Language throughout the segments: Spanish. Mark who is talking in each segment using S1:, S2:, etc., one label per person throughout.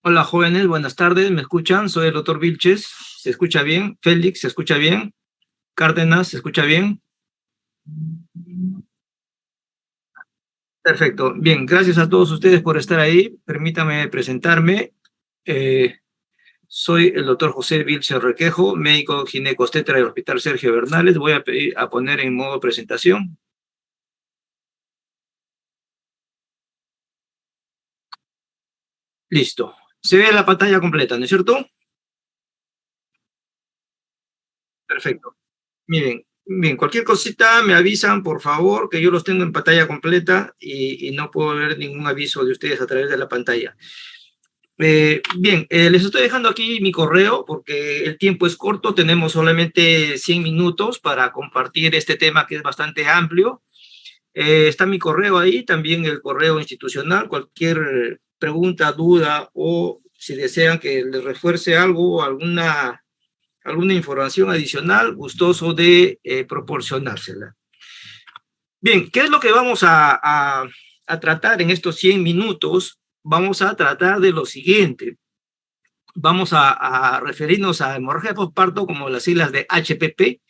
S1: Hola jóvenes, buenas tardes, ¿me escuchan? Soy el doctor Vilches, ¿se escucha bien? Félix, ¿se escucha bien? Cárdenas, ¿se escucha bien? Perfecto, bien, gracias a todos ustedes por estar ahí. Permítame presentarme. Eh, Soy el doctor José Vilches Requejo, médico ginecobstetra del Hospital Sergio Bernales. Voy a pedir a poner en modo presentación. Listo. Se ve la pantalla completa, ¿no es cierto? Perfecto. Miren, bien, cualquier cosita me avisan, por favor, que yo los tengo en pantalla completa y no puedo ver ningún aviso de ustedes a través de la pantalla. Bien, les estoy dejando aquí mi correo porque el tiempo es corto, tenemos solamente 100 minutos para compartir este tema que es bastante amplio. Está mi correo ahí, también el correo institucional, cualquier pregunta, duda o si desean que les refuerce algo o alguna información adicional, gustoso de proporcionársela. Bien, ¿qué es lo que vamos a tratar en estos 100 minutos? Vamos a tratar de lo siguiente. Vamos a referirnos a hemorragia postparto como las siglas de HPP.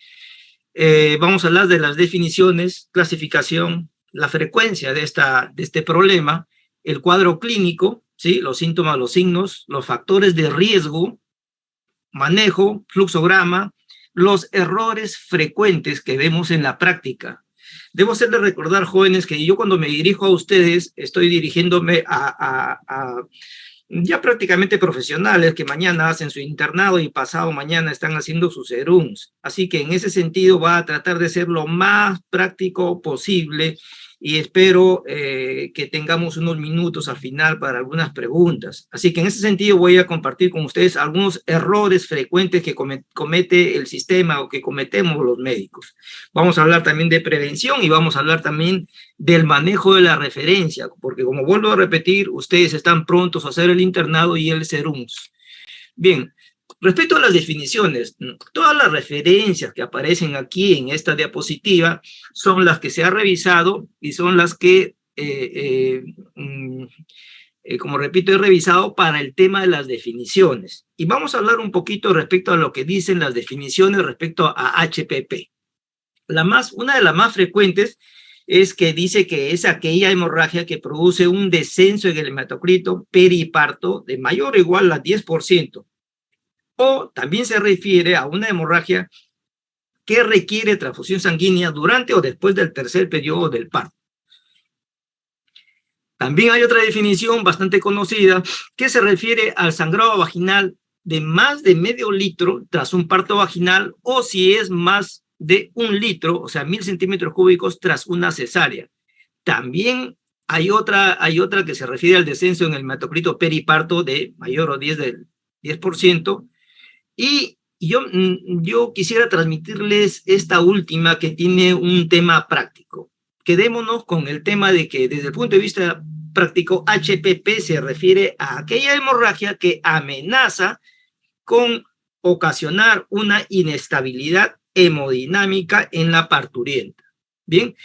S1: Vamos a hablar de las definiciones, clasificación, la frecuencia de este problema, el cuadro clínico, ¿sí? Los síntomas, los signos, los factores de riesgo, manejo, fluxograma, los errores frecuentes que vemos en la práctica. Debo hacerles recordar, jóvenes, que yo cuando me dirijo a ustedes estoy dirigiéndome a ya prácticamente profesionales que mañana hacen su internado y pasado mañana están haciendo sus serums. Así que en ese sentido va a tratar de ser lo más práctico posible y espero que tengamos unos minutos al final para algunas preguntas. Así que en ese sentido voy a compartir con ustedes algunos errores frecuentes que comete el sistema o que cometemos los médicos. Vamos a hablar también de prevención y vamos a hablar también del manejo de la referencia, porque como vuelvo a repetir, ustedes están prontos a hacer el internado y el serums. Bien, respecto a las definiciones, todas las referencias que aparecen aquí en esta diapositiva son las que se ha revisado y son las que, como repito, he revisado para el tema de las definiciones. Y vamos a hablar un poquito respecto a lo que dicen las definiciones respecto a HPP. Una de las más frecuentes es que dice que es aquella hemorragia que produce un descenso en el hematocrito periparto de mayor o igual a 10%. O también se refiere a una hemorragia que requiere transfusión sanguínea durante o después del tercer periodo del parto. También hay otra definición bastante conocida que se refiere al sangrado vaginal de más de medio litro tras un parto vaginal o si es más de 1 litro, o sea, 1000 centímetros cúbicos tras una cesárea. También hay otra que se refiere al descenso en el hematocrito periparto de mayor o 10%. Y yo quisiera transmitirles esta última que tiene un tema práctico. Quedémonos con el tema de que desde el punto de vista práctico, HPP se refiere a aquella hemorragia que amenaza con ocasionar una inestabilidad hemodinámica en la parturienta. Bien,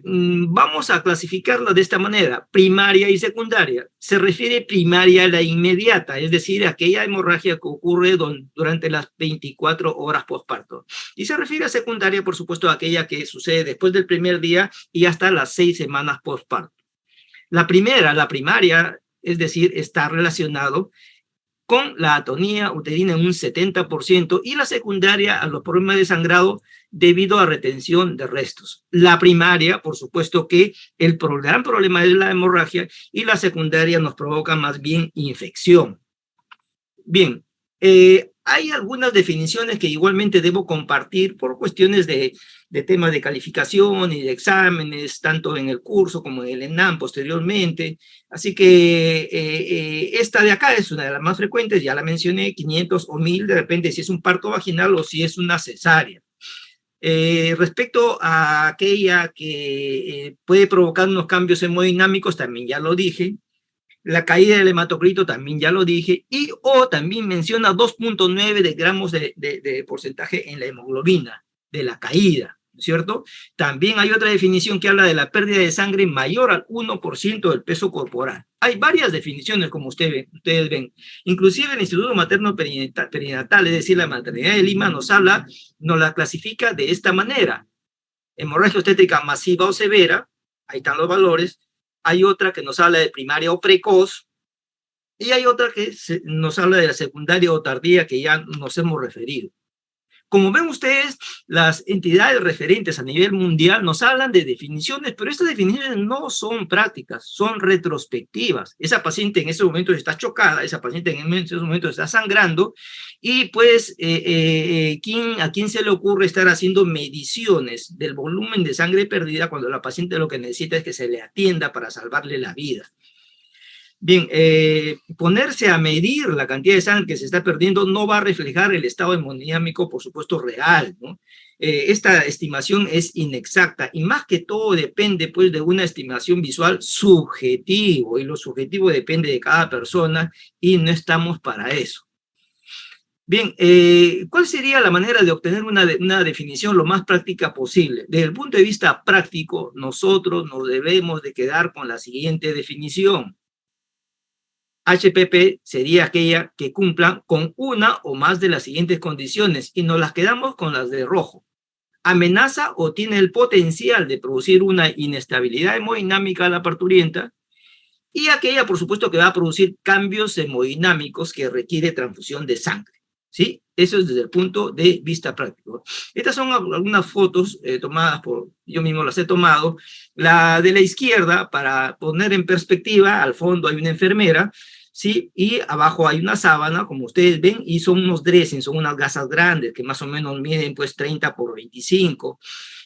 S1: vamos a clasificarla de esta manera, primaria y secundaria. Se refiere primaria a la inmediata, es decir, aquella hemorragia que ocurre durante las 24 horas postparto. Y se refiere a secundaria, por supuesto, a aquella que sucede después del primer día y hasta las 6 semanas postparto. La primera, la primaria, es decir, está relacionado con la atonía uterina en un 70% y la secundaria a los problemas de sangrado debido a retención de restos. La primaria, por supuesto que el gran problema es la hemorragia y la secundaria nos provoca más bien infección. Bien, hay algunas definiciones que igualmente debo compartir por cuestiones de temas de calificación y de exámenes, tanto en el curso como en el ENAM posteriormente. Así que esta de acá es una de las más frecuentes, ya la mencioné, 500 o 1000, de repente si es un parto vaginal o si es una cesárea. Respecto a aquella que puede provocar unos cambios hemodinámicos, también ya lo dije. La caída del hematocrito también ya lo dije, y o también menciona 2.9 de gramos de porcentaje en la hemoglobina de la caída. ¿cierto? También hay otra definición que habla de la pérdida de sangre mayor al 1% del peso corporal. Hay varias definiciones, como ustedes ven. Inclusive el Instituto Materno Perinatal, es decir, la Maternidad de Lima, nos la clasifica de esta manera. Hemorragia obstétrica masiva o severa, ahí están los valores. Hay otra que nos habla de primaria o precoz, y hay otra que nos habla de la secundaria o tardía, que ya nos hemos referido. Como ven ustedes, las entidades referentes a nivel mundial nos hablan de definiciones, pero estas definiciones no son prácticas, son retrospectivas. Esa paciente en ese momento está chocada, esa paciente en ese momento está sangrando, y pues, ¿a quién se le ocurre estar haciendo mediciones del volumen de sangre perdida cuando la paciente lo que necesita es que se le atienda para salvarle la vida? Bien, ponerse a medir la cantidad de sangre que se está perdiendo no va a reflejar el estado hemodinámico, por supuesto, real, ¿no? Esta estimación es inexacta y más que todo depende, pues, de una estimación visual subjetivo, y lo subjetivo depende de cada persona y no estamos para eso. Bien, ¿cuál sería la manera de obtener una definición lo más práctica posible? Desde el punto de vista práctico, nosotros nos debemos de quedar con la siguiente definición. HPP sería aquella que cumpla con una o más de las siguientes condiciones, y nos las quedamos con las de rojo. Amenaza o tiene el potencial de producir una inestabilidad hemodinámica a la parturienta, y aquella, por supuesto, que va a producir cambios hemodinámicos que requiere transfusión de sangre, ¿sí? Eso es desde el punto de vista práctico. Estas son algunas fotos tomadas yo mismo las he tomado. La de la izquierda, para poner en perspectiva, al fondo hay una enfermera, ¿sí? Y abajo hay una sábana, como ustedes ven, y son unos dressings, son unas gasas grandes que más o menos miden pues 30 por 25,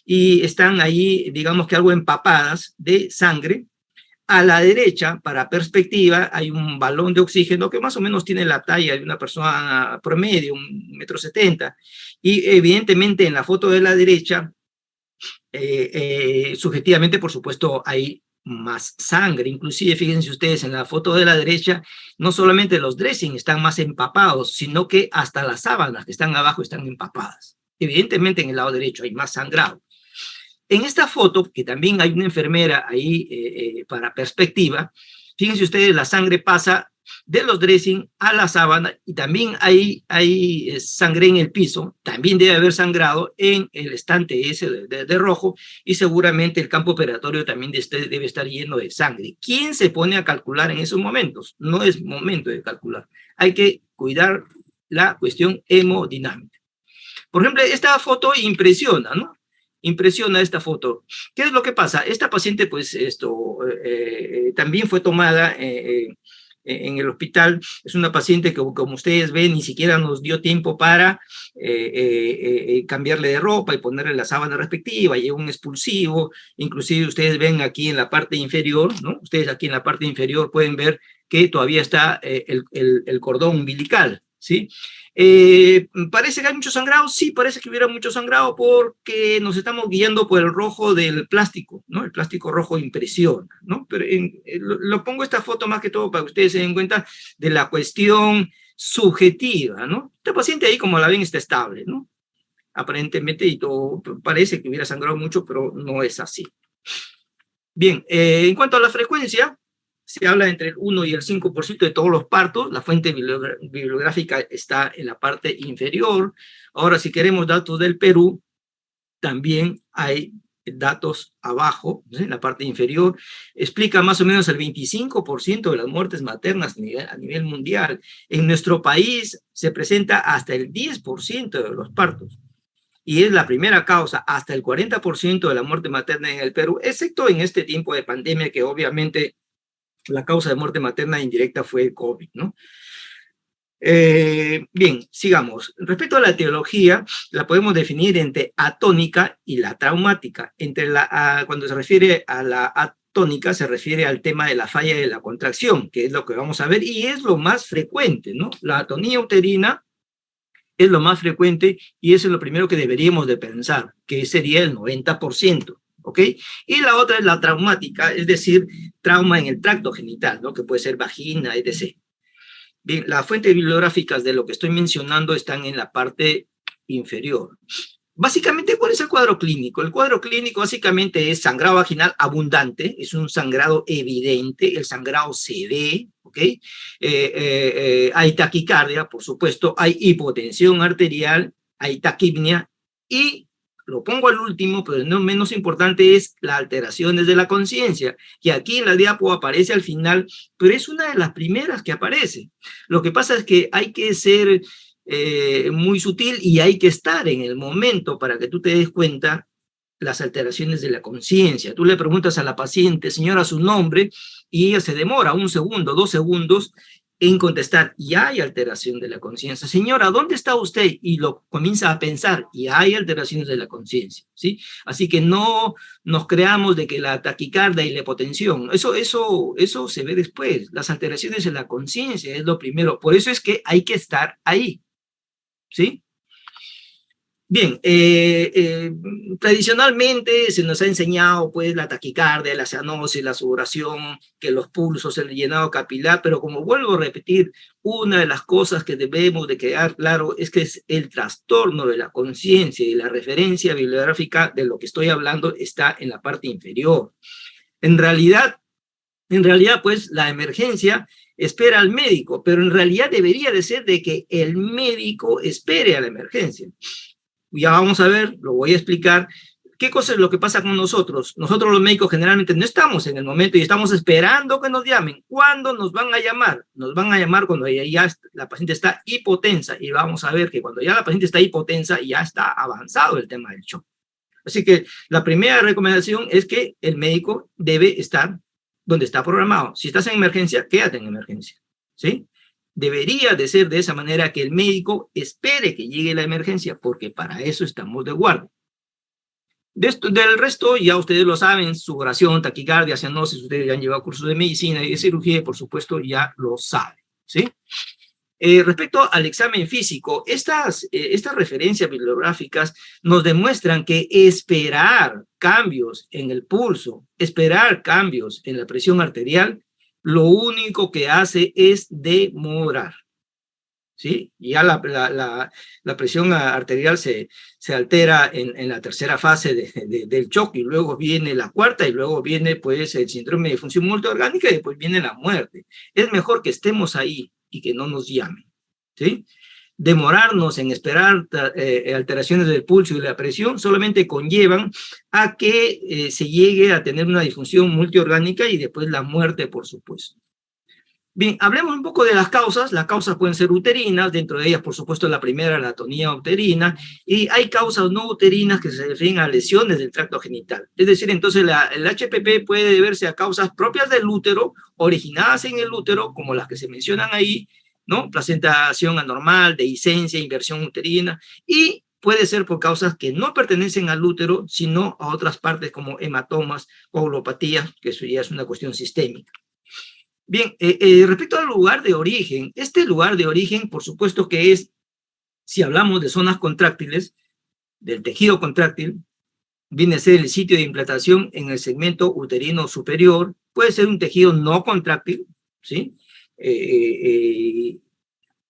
S1: y están ahí, digamos que algo empapadas de sangre. A la derecha, para perspectiva, hay un balón de oxígeno que más o menos tiene la talla de una persona promedio, 1,70 m, y evidentemente en la foto de la derecha, subjetivamente, por supuesto, hay más sangre. Inclusive, fíjense ustedes, en la foto de la derecha, no solamente los dressings están más empapados, sino que hasta las sábanas que están abajo están empapadas. Evidentemente, en el lado derecho hay más sangrado. En esta foto, que también hay una enfermera ahí para perspectiva, fíjense ustedes, la sangre pasa de los dressing a la sábana, y también hay sangre en el piso. También debe haber sangrado en el estante ese de rojo, y seguramente el campo operatorio también debe estar lleno de sangre. ¿Quién se pone a calcular en esos momentos? No es momento de calcular. Hay que cuidar la cuestión hemodinámica. Por ejemplo, esta foto impresiona, ¿no? Impresiona esta foto. ¿Qué es lo que pasa? Esta paciente, pues, también fue tomada en el hospital. Es una paciente que, como ustedes ven, ni siquiera nos dio tiempo para cambiarle de ropa y ponerle la sábana respectiva. Lleva un expulsivo. Inclusive ustedes ven aquí en la parte inferior, ¿no? Ustedes aquí en la parte inferior pueden ver que todavía está el cordón umbilical, ¿sí? ¿Parece que hay mucho sangrado? Sí, parece que hubiera mucho sangrado, porque nos estamos guiando por el rojo del plástico, ¿no? El plástico rojo impresiona, ¿no? Pero lo pongo esta foto más que todo para que ustedes se den cuenta de la cuestión subjetiva, ¿no? Esta paciente ahí, como la ven, está estable, ¿no? Aparentemente, y todo parece que hubiera sangrado mucho, pero no es así. Bien, en cuanto a la frecuencia, se habla entre el 1 y el 5% de todos los partos. La fuente bibliográfica está en la parte inferior. Ahora, si queremos datos del Perú, también hay datos abajo, ¿sí? En la parte inferior. Explica más o menos el 25% de las muertes maternas a nivel mundial. En nuestro país se presenta hasta el 10% de los partos, y es la primera causa, hasta el 40% de la muerte materna en el Perú, excepto en este tiempo de pandemia, que obviamente la causa de muerte materna indirecta fue el COVID, ¿no? Bien, sigamos. Respecto a la etiología, la podemos definir entre atónica y la traumática. Cuando se refiere a la atónica, se refiere al tema de la falla de la contracción, que es lo que vamos a ver, y es lo más frecuente, ¿no? La atonía uterina es lo más frecuente, y eso es lo primero que deberíamos de pensar, que sería el 90%. ¿Ok? Y la otra es la traumática, es decir, trauma en el tracto genital, ¿no? Que puede ser vagina, etc. Bien, las fuentes bibliográficas de lo que estoy mencionando están en la parte inferior. Básicamente, ¿cuál es el cuadro clínico? El cuadro clínico básicamente es sangrado vaginal abundante, es un sangrado evidente, el sangrado se ve, ¿ok? Hay taquicardia, por supuesto, hay hipotensión arterial, hay taquipnea y lo pongo al último, pero no menos importante, es las alteraciones de la conciencia, que aquí en la diapo aparece al final, pero es una de las primeras que aparece. Lo que pasa es que hay que ser muy sutil y hay que estar en el momento para que tú te des cuenta las alteraciones de la conciencia. Tú le preguntas a la paciente, señora, su nombre, y ella se demora 1 segundo, 2 segundos en contestar, y hay alteración de la conciencia. Señora, ¿dónde está usted? Y lo comienza a pensar, y hay alteraciones de la conciencia, ¿sí? Así que no nos creamos de que la taquicardia y la hipotensión, eso se ve después. Las alteraciones de la conciencia es lo primero. Por eso es que hay que estar ahí, ¿sí? Bien, tradicionalmente se nos ha enseñado pues la taquicardia, la cianosis, la sudoración, que los pulsos, el llenado capilar, pero como vuelvo a repetir, una de las cosas que debemos de quedar claro es que es el trastorno de la conciencia y la referencia bibliográfica de lo que estoy hablando está en la parte inferior. En realidad, pues la emergencia espera al médico, pero en realidad debería de ser de que el médico espere a la emergencia. Ya vamos a ver, lo voy a explicar, qué cosa es lo que pasa con nosotros. Nosotros los médicos generalmente no estamos en el momento y estamos esperando que nos llamen. ¿Cuándo nos van a llamar? Nos van a llamar cuando ya la paciente está hipotensa, y vamos a ver que cuando ya la paciente está hipotensa ya está avanzado el tema del shock. Así que la primera recomendación es que el médico debe estar donde está programado. Si estás en emergencia, quédate en emergencia, ¿sí? Debería de ser de esa manera, que el médico espere que llegue la emergencia, porque para eso estamos de guardia. Del resto, ya ustedes lo saben, sudoración, taquicardia, cianosis, ustedes ya han llevado cursos de medicina y de cirugía, por supuesto, ya lo saben, ¿sí? Respecto al examen físico, estas referencias bibliográficas nos demuestran que esperar cambios en el pulso, esperar cambios en la presión arterial, lo único que hace es demorar, ¿sí? Ya la presión arterial se altera en la tercera fase del shock, y luego viene la cuarta, y luego viene pues el síndrome de disfunción multiorgánica, y después viene la muerte. Es mejor que estemos ahí y que no nos llamen, ¿sí? Demorarnos en esperar alteraciones del pulso y la presión solamente conllevan a que se llegue a tener una disfunción multiorgánica y después la muerte, por supuesto. Bien, hablemos un poco de las causas. Las causas pueden ser uterinas, dentro de ellas, por supuesto, la primera, la atonía uterina, y hay causas no uterinas que se refieren a lesiones del tracto genital. Es decir, entonces el HPP puede deberse a causas propias del útero, originadas en el útero, como las que se mencionan ahí, ¿no? Placentación anormal, dehiscencia, inversión uterina, y puede ser por causas que no pertenecen al útero, sino a otras partes como hematomas, coagulopatías, que eso ya es una cuestión sistémica. Bien, respecto al lugar de origen, este lugar de origen, por supuesto que es, si hablamos de zonas contráctiles, del tejido contráctil, viene a ser el sitio de implantación en el segmento uterino superior, puede ser un tejido no contráctil, ¿sí? Y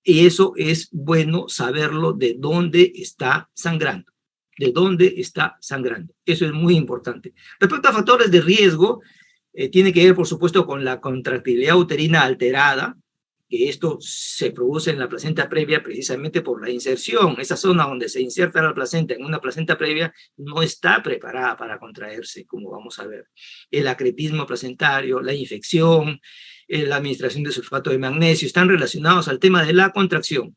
S1: eso es bueno saberlo, de dónde está sangrando, de dónde está sangrando. Eso es muy importante. Respecto a factores de riesgo, tiene que ver, por supuesto, con la contractilidad uterina alterada, que esto se produce en la placenta previa precisamente por la inserción. Esa zona donde se inserta la placenta en una placenta previa no está preparada para contraerse, como vamos a ver. El acretismo placentario, la infección, la administración de sulfato de magnesio, están relacionados al tema de la contracción.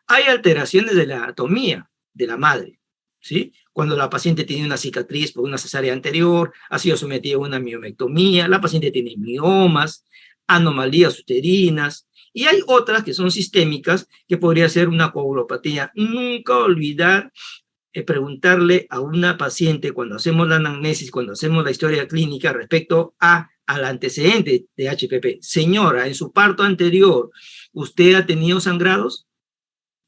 S1: Hay alteraciones de la anatomía de la madre, ¿sí? Cuando la paciente tiene una cicatriz por una cesárea anterior, ha sido sometida a una miomectomía, la paciente tiene miomas, anomalías uterinas, y hay otras que son sistémicas, que podría ser una coagulopatía. Nunca olvidar preguntarle a una paciente cuando hacemos la anamnesis, cuando hacemos la historia clínica respecto al antecedente de HPP. Señora, en su parto anterior, ¿usted ha tenido sangrados?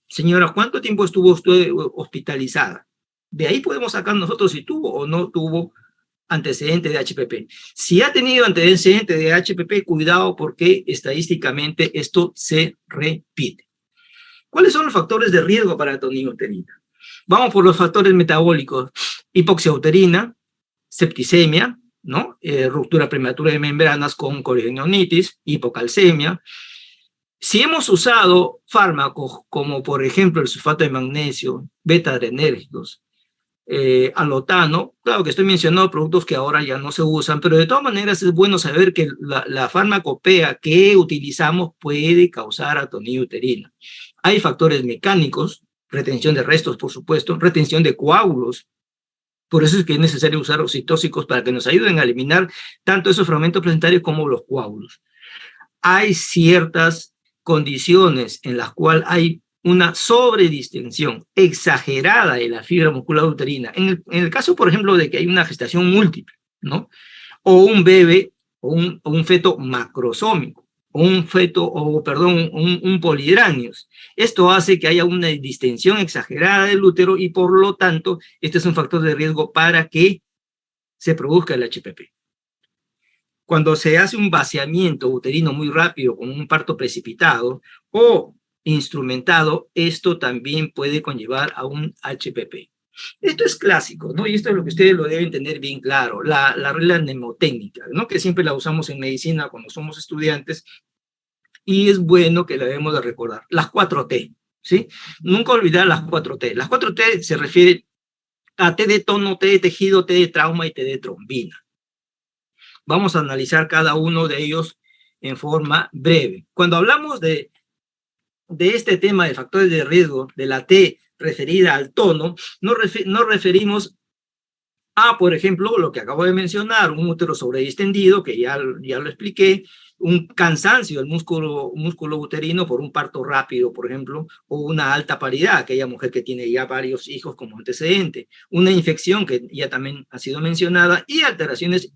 S1: Señora, ¿cuánto tiempo estuvo usted hospitalizada? De ahí podemos sacar nosotros si tuvo o no tuvo antecedente de HPP. Si ha tenido antecedente de HPP, cuidado, porque estadísticamente esto se repite. ¿Cuáles son los factores de riesgo para atonía uterina? Vamos por los factores metabólicos: hipoxia uterina, septicemia, ¿no? Ruptura prematura de membranas con corionitis, hipocalcemia. Si hemos usado fármacos como, por ejemplo, el sulfato de magnesio, beta-adrenérgicos, alotano, claro que estoy mencionando productos que ahora ya no se usan, pero de todas maneras es bueno saber que la farmacopea que utilizamos puede causar atonía uterina. Hay factores mecánicos, retención de restos, por supuesto, retención de coágulos. Por eso es que es necesario usar oxitóxicos para que nos ayuden a eliminar tanto esos fragmentos placentarios como los coágulos. Hay ciertas condiciones en las cuales hay una sobredistensión exagerada de la fibra muscular uterina. En el caso, por ejemplo, de que hay una gestación múltiple, ¿no? O un bebé, o un feto macrosómico, o un feto, o perdón, un polidráneos. Esto hace que haya una distensión exagerada del útero y por lo tanto, este es un factor de riesgo para que se produzca el HPP. Cuando se hace un vaciamiento uterino muy rápido con un parto precipitado o instrumentado, esto también puede conllevar a un HPP. Esto es clásico, ¿no? Y esto es lo que ustedes lo deben tener bien claro, la regla mnemotécnica, ¿no? Que siempre la usamos en medicina cuando somos estudiantes y es bueno que la debemos de recordar. Las 4T, ¿sí? Nunca olvidar las 4T. Las 4T se refieren a T de tono, T de tejido, T de trauma y T de trombina. Vamos a analizar cada uno de ellos en forma breve. Cuando hablamos de este tema de factores de riesgo, de la T referida al tono, nos referimos a, por ejemplo, lo que acabo de mencionar, un útero sobredistendido, que ya lo expliqué, un cansancio del músculo uterino por un parto rápido, por ejemplo, o una alta paridad, aquella mujer que tiene ya varios hijos como antecedente, una infección que ya también ha sido mencionada, y alteraciones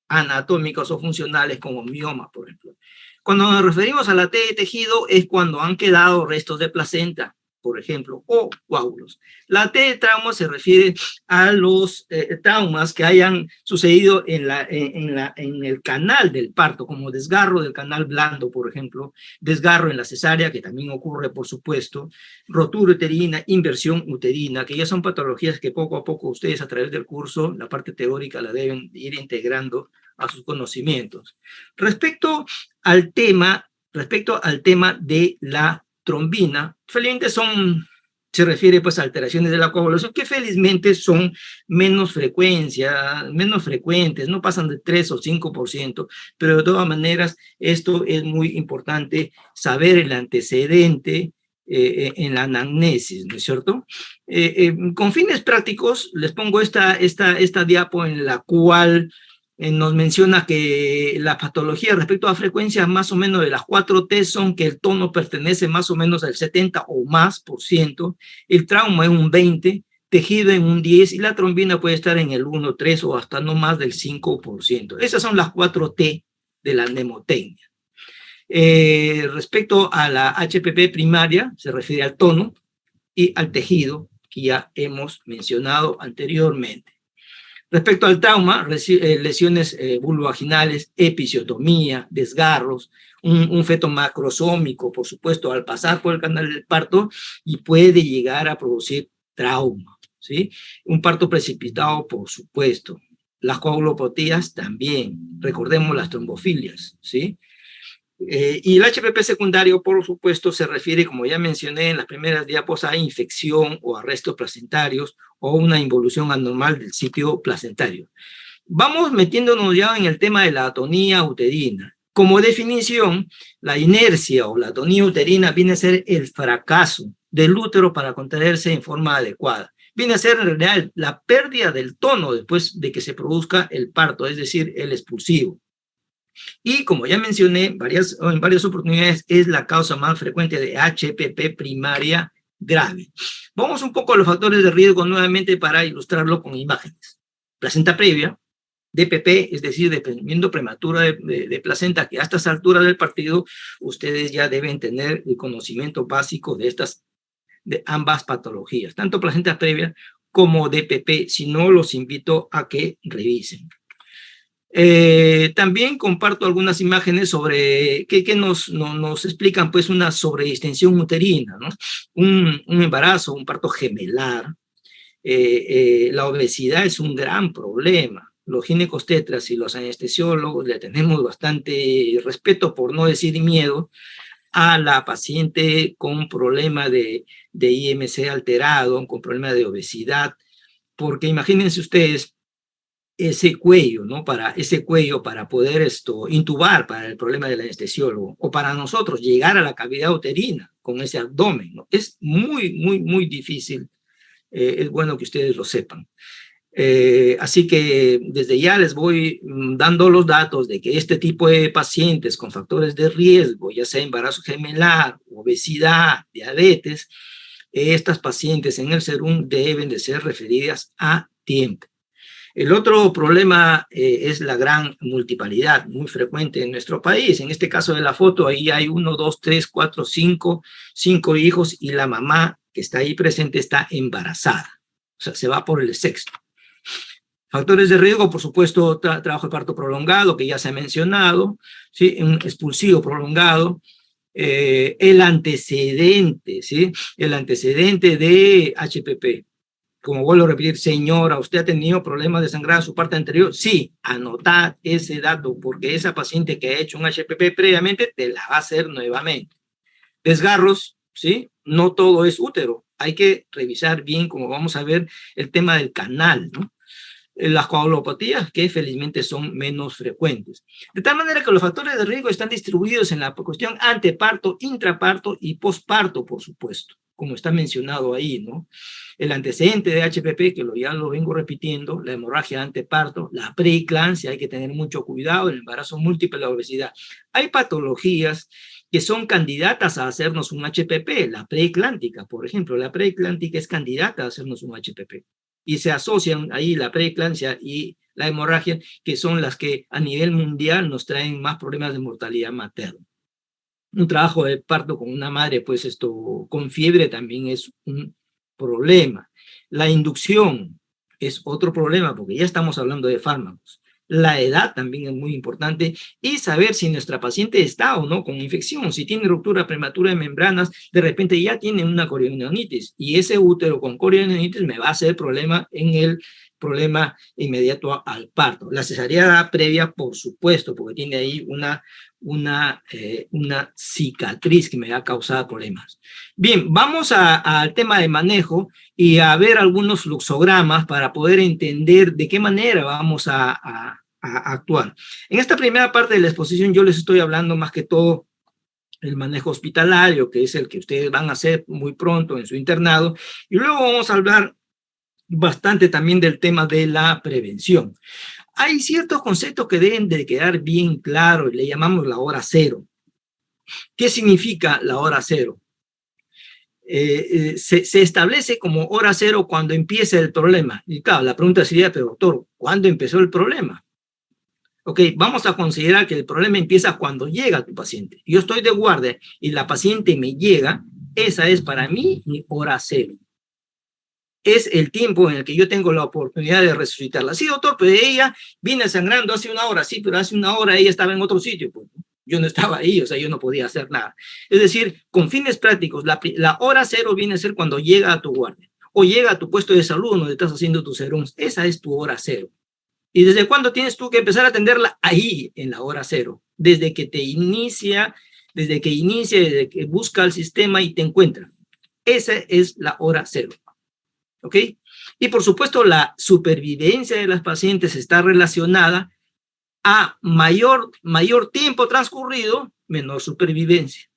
S1: anatómicos o funcionales como mioma, por ejemplo. Cuando nos referimos a la T de tejido es cuando han quedado restos de placenta, por ejemplo, o coágulos. La T de trauma se refiere a los traumas que hayan sucedido en el canal del parto, como desgarro del canal blando, por ejemplo, desgarro en la cesárea, que también ocurre, por supuesto, rotura uterina, inversión uterina, que ya son patologías que poco a poco ustedes a través del curso, la parte teórica la deben ir integrando a sus conocimientos. Respecto al tema de la trombina, felizmente se refiere pues a alteraciones de la coagulación que felizmente son menos frecuentes, no pasan de 3 o 5%, pero de todas maneras esto es muy importante saber el antecedente en la anamnesis, ¿no es cierto? Con fines prácticos les pongo esta diapo en la cual nos menciona que la patología respecto a frecuencias más o menos de las 4T son que el tono pertenece más o menos al 70 o más por ciento, el trauma en un 20, tejido en un 10 y la trombina puede estar en el 1, 3 o hasta no más del 5%. Esas son las 4T de la mnemotecnia. Respecto a la HPP primaria, se refiere al tono y al tejido que ya hemos mencionado anteriormente. Respecto al trauma, lesiones vulvovaginales, episiotomía, desgarros, un feto macrosómico, por supuesto, al pasar por el canal del parto y puede llegar a producir trauma, ¿sí? Un parto precipitado, por supuesto. Las coagulopatías también, recordemos las trombofilias, ¿sí? Y el HPP secundario, por supuesto, se refiere, como ya mencioné en las primeras diapos, a infección o arrestos placentarios o una involución anormal del sitio placentario. Vamos metiéndonos ya en el tema de la atonía uterina. Como definición, la inercia o la atonía uterina viene a ser el fracaso del útero para contraerse en forma adecuada. Viene a ser en realidad la pérdida del tono después de que se produzca el parto, es decir, el expulsivo. Y como ya mencioné en varias oportunidades, es la causa más frecuente de HPP primaria grave. Vamos un poco a los factores de riesgo nuevamente para ilustrarlo con imágenes. Placenta previa, DPP, es decir, desprendimiento prematuro de placenta, que a estas alturas del partido ustedes ya deben tener el conocimiento básico de ambas patologías, tanto placenta previa como DPP, si no los invito a que revisen. También comparto algunas imágenes sobre que nos explican pues una sobredistensión uterina, ¿no? Un embarazo, un parto gemelar. La obesidad es un gran problema. Los ginecobstetras y los anestesiólogos le tenemos bastante respeto, por no decir miedo, a la paciente con problema de IMC alterado, con problema de obesidad, porque imagínense ustedes ese cuello, ¿no? Para ese cuello para poder intubar para el problema del anestesiólogo, o para nosotros llegar a la cavidad uterina con ese abdomen, ¿no? Es muy, muy, muy difícil. Es bueno que ustedes lo sepan. Así que desde ya les voy dando los datos de que este tipo de pacientes con factores de riesgo, ya sea embarazo gemelar, obesidad, diabetes, estas pacientes en el SERUM deben de ser referidas a tiempo. El otro problema es la gran multiparidad, muy frecuente en nuestro país. En este caso de la foto, ahí hay 1, 2, 3, 4, 5 hijos y la mamá que está ahí presente está embarazada. O sea, se va por el sexto. Factores de riesgo, por supuesto, trabajo de parto prolongado, que ya se ha mencionado, ¿sí? Un expulsivo prolongado, el antecedente, ¿sí? El antecedente de HPP. Como vuelvo a repetir, señora, ¿usted ha tenido problemas de sangrado en su parte anterior? Sí, anotad ese dato, porque esa paciente que ha hecho un HPP previamente te la va a hacer nuevamente. Desgarros, ¿sí? No todo es útero. Hay que revisar bien, como vamos a ver, el tema del canal, ¿no? Las coagulopatías, que felizmente son menos frecuentes. De tal manera que los factores de riesgo están distribuidos en la cuestión anteparto, intraparto y posparto, por supuesto, como está mencionado ahí, ¿no? El antecedente de HPP, que ya lo vengo repitiendo, la hemorragia anteparto, la preeclampsia, hay que tener mucho cuidado, el embarazo múltiple, la obesidad. Hay patologías que son candidatas a hacernos un HPP, la preeclántica, por ejemplo, la preeclántica es candidata a hacernos un HPP. Y se asocian ahí la preeclampsia y la hemorragia, que son las que a nivel mundial nos traen más problemas de mortalidad materna. Un trabajo de parto con una madre, pues con fiebre también es un problema. La inducción es otro problema, porque ya estamos hablando de fármacos. La edad también es muy importante y saber si nuestra paciente está o no con infección. Si tiene ruptura prematura de membranas, de repente ya tiene una corionitis y ese útero con corionitis me va a hacer problema en el problema inmediato al parto. La cesárea previa, por supuesto, porque tiene ahí una cicatriz que me va a causar problemas. Bien, vamos al tema de manejo y a ver algunos fluxogramas para poder entender de qué manera vamos a actuar. En esta primera parte de la exposición yo les estoy hablando más que todo el manejo hospitalario, que es el que ustedes van a hacer muy pronto en su internado, y luego vamos a hablar bastante también del tema de la prevención. Hay ciertos conceptos que deben de quedar bien claros, le llamamos la hora cero. ¿Qué significa la hora cero? Se establece como hora cero cuando empieza el problema. Y claro, la pregunta sería, pero doctor, ¿cuándo empezó el problema? Ok, vamos a considerar que el problema empieza cuando llega tu paciente. Yo estoy de guardia y la paciente me llega, esa es para mí mi hora cero. Es el tiempo en el que yo tengo la oportunidad de resucitarla. Sí, doctor, pero ella viene sangrando hace una hora. Sí, pero hace una hora ella estaba en otro sitio. Pues, yo no estaba ahí, o sea, yo no podía hacer nada. Es decir, con fines prácticos, la hora cero viene a ser cuando llega a tu guardia o llega a tu puesto de salud donde estás haciendo tus serums. Esa es tu hora cero. ¿Y desde cuándo tienes tú que empezar a atenderla? Ahí, en la hora cero. Desde que desde que busca el sistema y te encuentra. Esa es la hora cero. ¿Ok? Y por supuesto, la supervivencia de las pacientes está relacionada a mayor tiempo transcurrido, menor supervivencia.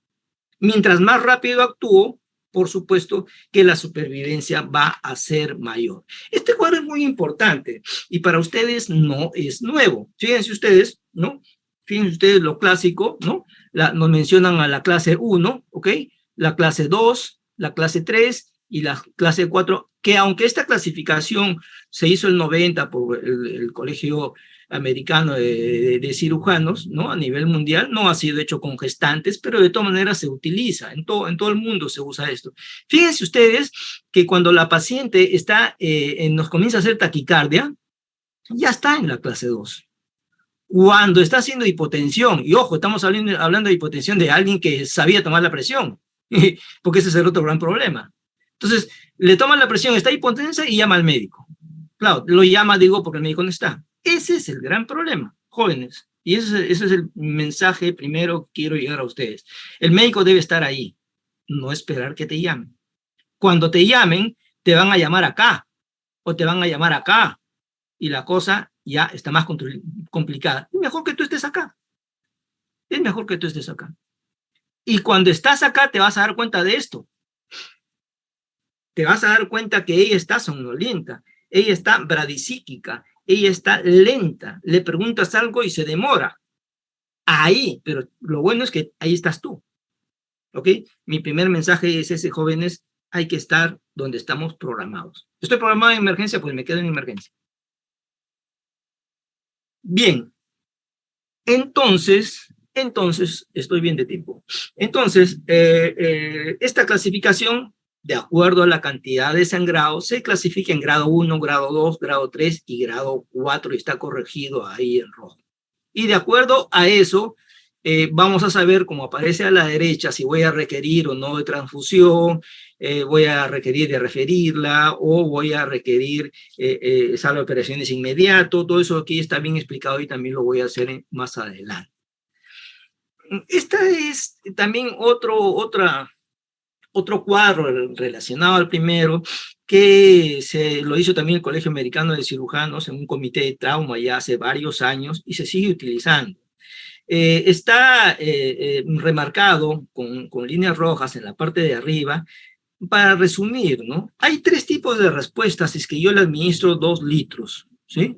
S1: Mientras más rápido actúo, por supuesto que la supervivencia va a ser mayor. Este cuadro es muy importante y para ustedes no es nuevo. Fíjense ustedes, ¿no? Fíjense ustedes lo clásico, ¿no? Nos mencionan a la clase 1, ¿ok? La clase 2, la clase 3 y la clase 4, que aunque esta clasificación se hizo el 90 por el Colegio Americano de Cirujanos, ¿no? A nivel mundial, no ha sido hecho con gestantes, pero de todas maneras se utiliza, en todo el mundo se usa esto. Fíjense ustedes que cuando la paciente nos comienza a hacer taquicardia, ya está en la clase 2. Cuando está haciendo hipotensión, y ojo, estamos hablando de hipotensión de alguien que sabía tomar la presión, porque ese es el otro gran problema. Entonces, le toman la presión, está hipotensa y llama al médico. Claro, lo llama, digo, porque el médico no está. Ese es el gran problema, jóvenes. Y ese es el mensaje primero que quiero llegar a ustedes. El médico debe estar ahí, no esperar que te llamen. Cuando te llamen, te van a llamar acá o te van a llamar acá y la cosa ya está más complicada. Es mejor que tú estés acá. Es mejor que tú estés acá. Y cuando estás acá te vas a dar cuenta de esto. Te vas a dar cuenta que ella está somnolienta, ella está bradisíquica, ella está lenta. Le preguntas algo y se demora. Ahí, pero lo bueno es que ahí estás tú. ¿Ok? Mi primer mensaje es ese, jóvenes, hay que estar donde estamos programados. Estoy programado en emergencia, pues me quedo en emergencia. Bien, entonces, estoy bien de tiempo. Entonces, esta clasificación, de acuerdo a la cantidad de sangrado, se clasifica en grado 1, grado 2, grado 3 y grado 4, y está corregido ahí en rojo. Y de acuerdo a eso, vamos a saber, como aparece a la derecha, si voy a requerir o no de transfusión, voy a requerir de referirla o voy a requerir sala de operaciones inmediato. Todo eso aquí está bien explicado y también lo voy a hacer más adelante. Esta es también otro cuadro relacionado al primero, que se lo hizo también el Colegio Americano de Cirujanos en un comité de trauma ya hace varios años y se sigue utilizando. Está remarcado con líneas rojas en la parte de arriba. Para resumir, ¿no? Hay tres tipos de respuestas si es que yo le administro 2 litros, ¿sí?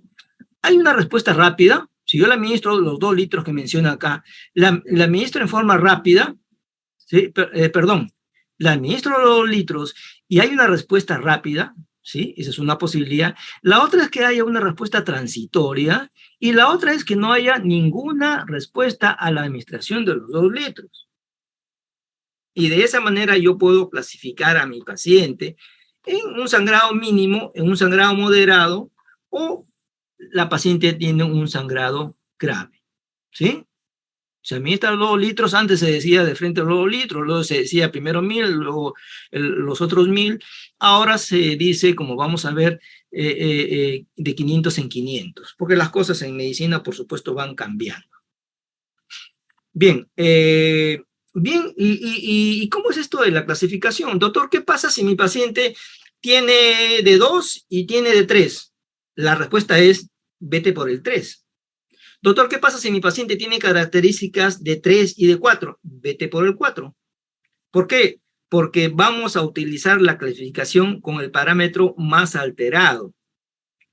S1: Hay una respuesta rápida, si yo le administro los 2 litros que menciona acá, la administro en forma rápida, ¿sí? Perdón, la administro los 2 litros y hay una respuesta rápida, ¿sí? Esa es una posibilidad. La otra es que haya una respuesta transitoria y la otra es que no haya ninguna respuesta a la administración de los 2 litros. Y de esa manera yo puedo clasificar a mi paciente en un sangrado mínimo, en un sangrado moderado, o la paciente tiene un sangrado grave, ¿sí? Se administra los 2 litros, antes se decía de frente a los 2 litros, luego se decía primero 1000, luego los otros 1000, ahora se dice, como vamos a ver, de 500 en 500, porque las cosas en medicina, por supuesto, van cambiando. Bien, bien, ¿y cómo es esto de la clasificación? Doctor, ¿qué pasa si mi paciente tiene de 2 y tiene de 3? La respuesta es, vete por el 3. Doctor, ¿qué pasa si mi paciente tiene características de 3 y de 4? Vete por el 4. ¿Por qué? Porque vamos a utilizar la clasificación con el parámetro más alterado.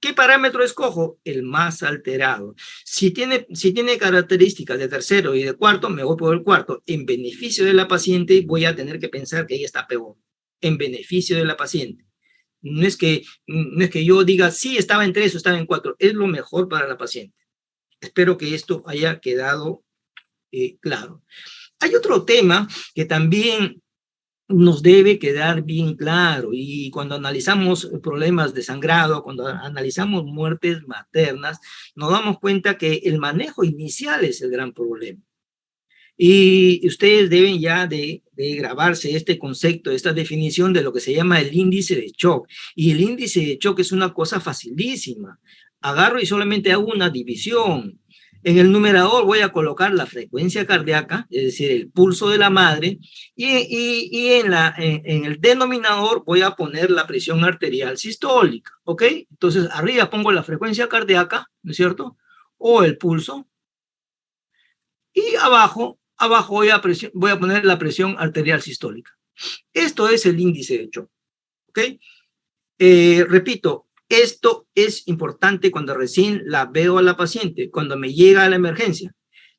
S1: ¿Qué parámetro escojo? El más alterado. Si tiene características de tercero y de cuarto, me voy por el cuarto. En beneficio de la paciente, voy a tener que pensar que ella está peor. En beneficio de la paciente. No es que yo diga, sí, estaba en 3 o estaba en 4. Es lo mejor para la paciente. Espero que esto haya quedado claro. Hay otro tema que también nos debe quedar bien claro, y cuando analizamos problemas de sangrado, cuando analizamos muertes maternas, nos damos cuenta que el manejo inicial es el gran problema. Y ustedes deben ya de grabarse este concepto, esta definición de lo que se llama el índice de shock. Y el índice de shock es una cosa facilísima. Agarro y solamente hago una división. En el numerador voy a colocar la frecuencia cardíaca, es decir, el pulso de la madre, y en el denominador voy a poner la presión arterial sistólica, ¿ok? Entonces, arriba pongo la frecuencia cardíaca, ¿no es cierto? O el pulso, y abajo voy a poner la presión arterial sistólica. Esto es el índice de shock, ¿ok? Repito, esto es importante cuando recién la veo a la paciente, cuando me llega a la emergencia.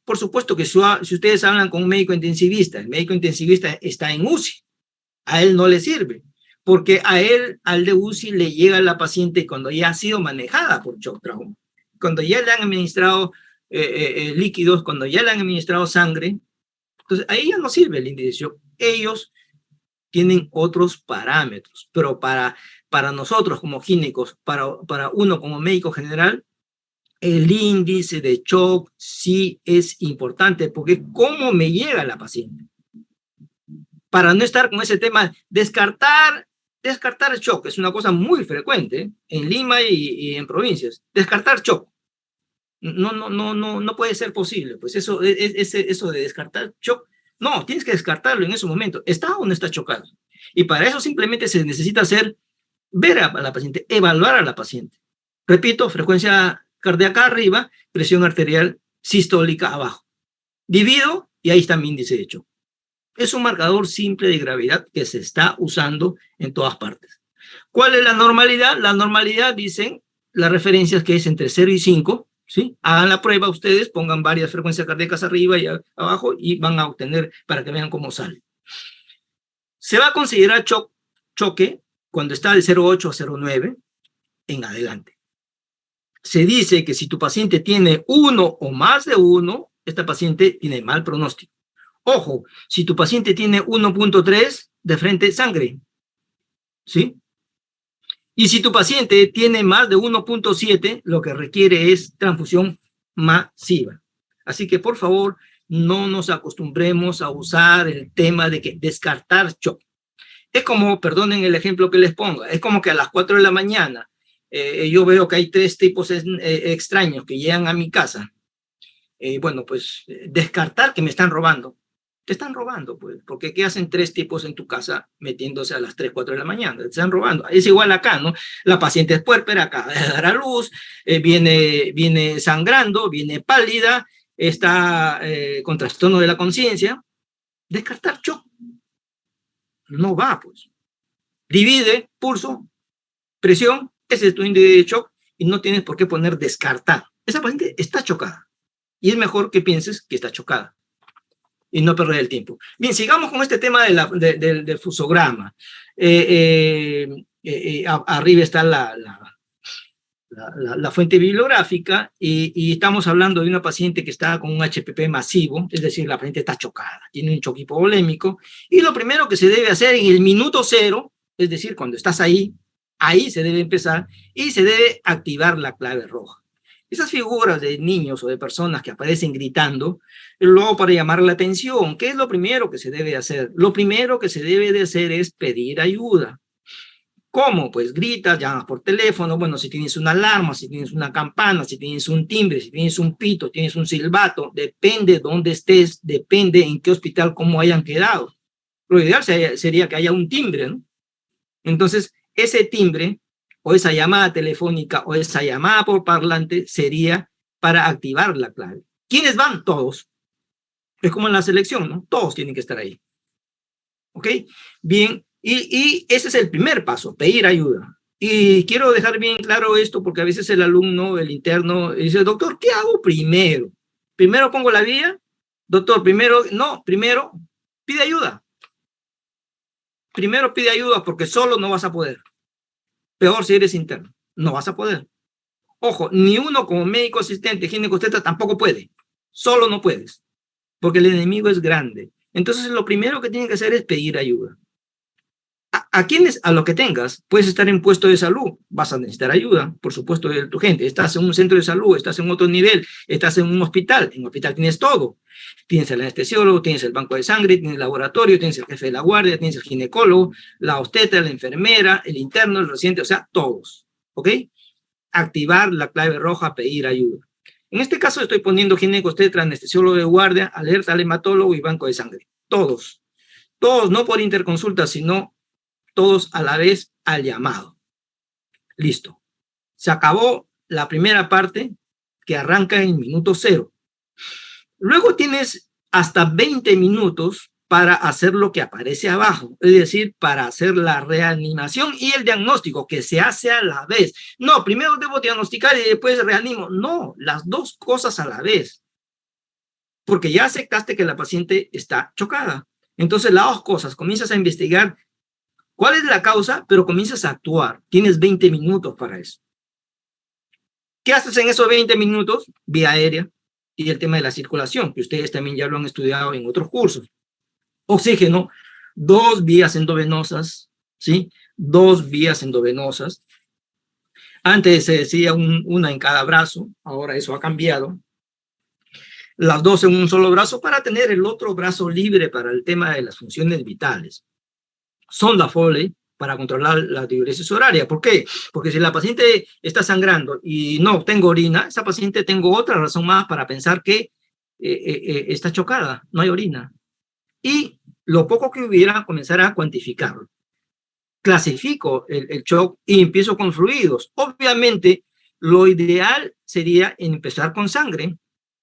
S1: Por supuesto que si ustedes hablan con un médico intensivista, el médico intensivista está en UCI, a él no le sirve, porque al de UCI le llega a la paciente cuando ya ha sido manejada por shock trauma, cuando ya le han administrado líquidos, cuando ya le han administrado sangre. Entonces, a ella no sirve el índice de shock. Ellos tienen otros parámetros, pero para nosotros como clínicos, para uno como médico general, El índice de shock sí es importante, porque ¿cómo me llega la paciente? Para no estar con ese tema, descartar el shock es una cosa muy frecuente en Lima y en provincias. Descartar shock. No puede ser posible. Pues eso de descartar shock, no, tienes que descartarlo en ese momento. ¿Está o no está chocado? Y para eso simplemente se necesita ver a la paciente, evaluar a la paciente. Repito, frecuencia cardíaca arriba, presión arterial sistólica abajo. Divido y ahí está mi índice de shock. Es un marcador simple de gravedad que se está usando en todas partes. ¿Cuál es la normalidad? La normalidad, dicen las referencias, que es entre 0 y 5, ¿sí? Hagan la prueba ustedes, pongan varias frecuencias cardíacas arriba y abajo y van a obtener, para que vean cómo sale. Se va a considerar choque cuando está de 0,8 a 0,9 en adelante. Se dice que si tu paciente tiene 1 o más de 1, esta paciente tiene mal pronóstico. Ojo, si tu paciente tiene 1,3 de frente, sangre, ¿sí? Y si tu paciente tiene más de 1,7, lo que requiere es transfusión masiva. Así que, por favor, no nos acostumbremos a usar el tema de que descartar shock. Es como, perdonen el ejemplo que les ponga, es como que a las 4 de la mañana yo veo que hay 3 tipos extraños que llegan a mi casa. Bueno, pues descartar que me están robando. Te están robando, pues, porque ¿qué hacen 3 tipos en tu casa metiéndose a las 3, 4 de la mañana? Te están robando. Es igual acá, ¿no? La paciente es puérpera, acaba de dar a luz, viene sangrando, viene pálida, está con trastorno de la conciencia. Descartar shock. No va, pues. Divide, pulso, presión, ese es tu índice de shock y no tienes por qué poner descartar. Esa paciente está chocada y es mejor que pienses que está chocada y no perder el tiempo. Bien, sigamos con este tema del fusograma. Arriba está la fuente bibliográfica y estamos hablando de una paciente que está con un HPP masivo, es decir, la paciente está chocada, tiene un choque hipovolémico, y lo primero que se debe hacer en el minuto 0, es decir, cuando estás ahí se debe empezar y se debe activar la clave roja. Esas figuras de niños o de personas que aparecen gritando, luego para llamar la atención, ¿qué es lo primero que se debe hacer? Lo primero que se debe de hacer es pedir ayuda. ¿Cómo? Pues gritas, llamas por teléfono, bueno, si tienes una alarma, si tienes una campana, si tienes un timbre, si tienes un pito, tienes un silbato, depende dónde estés, depende en qué hospital, cómo hayan quedado. Lo ideal sería que haya un timbre, ¿no? Entonces, ese timbre, o esa llamada telefónica, o esa llamada por parlante, sería para activar la clave. ¿Quiénes van? Todos. Es como en la selección, ¿no? Todos tienen que estar ahí. ¿Ok? Bien, y ese es el primer paso, pedir ayuda. Y quiero dejar bien claro esto porque a veces el alumno, el interno, dice, doctor, ¿qué hago primero? ¿Primero pongo la vía? Doctor, primero pide ayuda. Primero pide ayuda porque solo no vas a poder. Peor si eres interno, no vas a poder. Ojo, ni uno como médico asistente, ginecobstetra tampoco puede. Solo no puedes, porque el enemigo es grande. Entonces, lo primero que tienen que hacer es pedir ayuda. ¿A quiénes? A lo que tengas. Puedes estar en puesto de salud, vas a necesitar ayuda, por supuesto, de tu gente. Estás en un centro de salud, estás en otro nivel, estás en un hospital. En un hospital tienes todo. Tienes el anestesiólogo, tienes el banco de sangre, tienes el laboratorio, tienes el jefe de la guardia, tienes el ginecólogo, la obstetra, la enfermera, el interno, el residente, o sea, todos. ¿Ok? Activar la clave roja, pedir ayuda. En este caso estoy poniendo ginecobstetra, anestesiólogo de guardia, alerta al hematólogo y banco de sangre. Todos. Todos, no por interconsulta, sino todos a la vez al llamado. Listo. Se acabó la primera parte que arranca en minuto 0. Luego tienes hasta 20 minutos para hacer lo que aparece abajo, es decir, para hacer la reanimación y el diagnóstico, que se hace a la vez. No, primero debo diagnosticar y después reanimo. No, las dos cosas a la vez. Porque ya aceptaste que la paciente está chocada. Entonces, las dos cosas, comienzas a investigar cuál es la causa, pero comienzas a actuar. Tienes 20 minutos para eso. ¿Qué haces en esos 20 minutos? Vía aérea y el tema de la circulación, que ustedes también ya lo han estudiado en otros cursos. Oxígeno, 2 vías endovenosas, ¿sí? 2 vías endovenosas. Antes se decía una en cada brazo, ahora eso ha cambiado. Las dos en un solo brazo para tener el otro brazo libre para el tema de las funciones vitales. Sonda Foley para controlar la diuresis horaria. ¿Por qué? Porque si la paciente está sangrando y no tengo orina, esa paciente tengo otra razón más para pensar que está chocada, no hay orina. Y lo poco que hubiera, comenzar a cuantificarlo. Clasifico el shock y empiezo con fluidos. Obviamente, lo ideal sería empezar con sangre,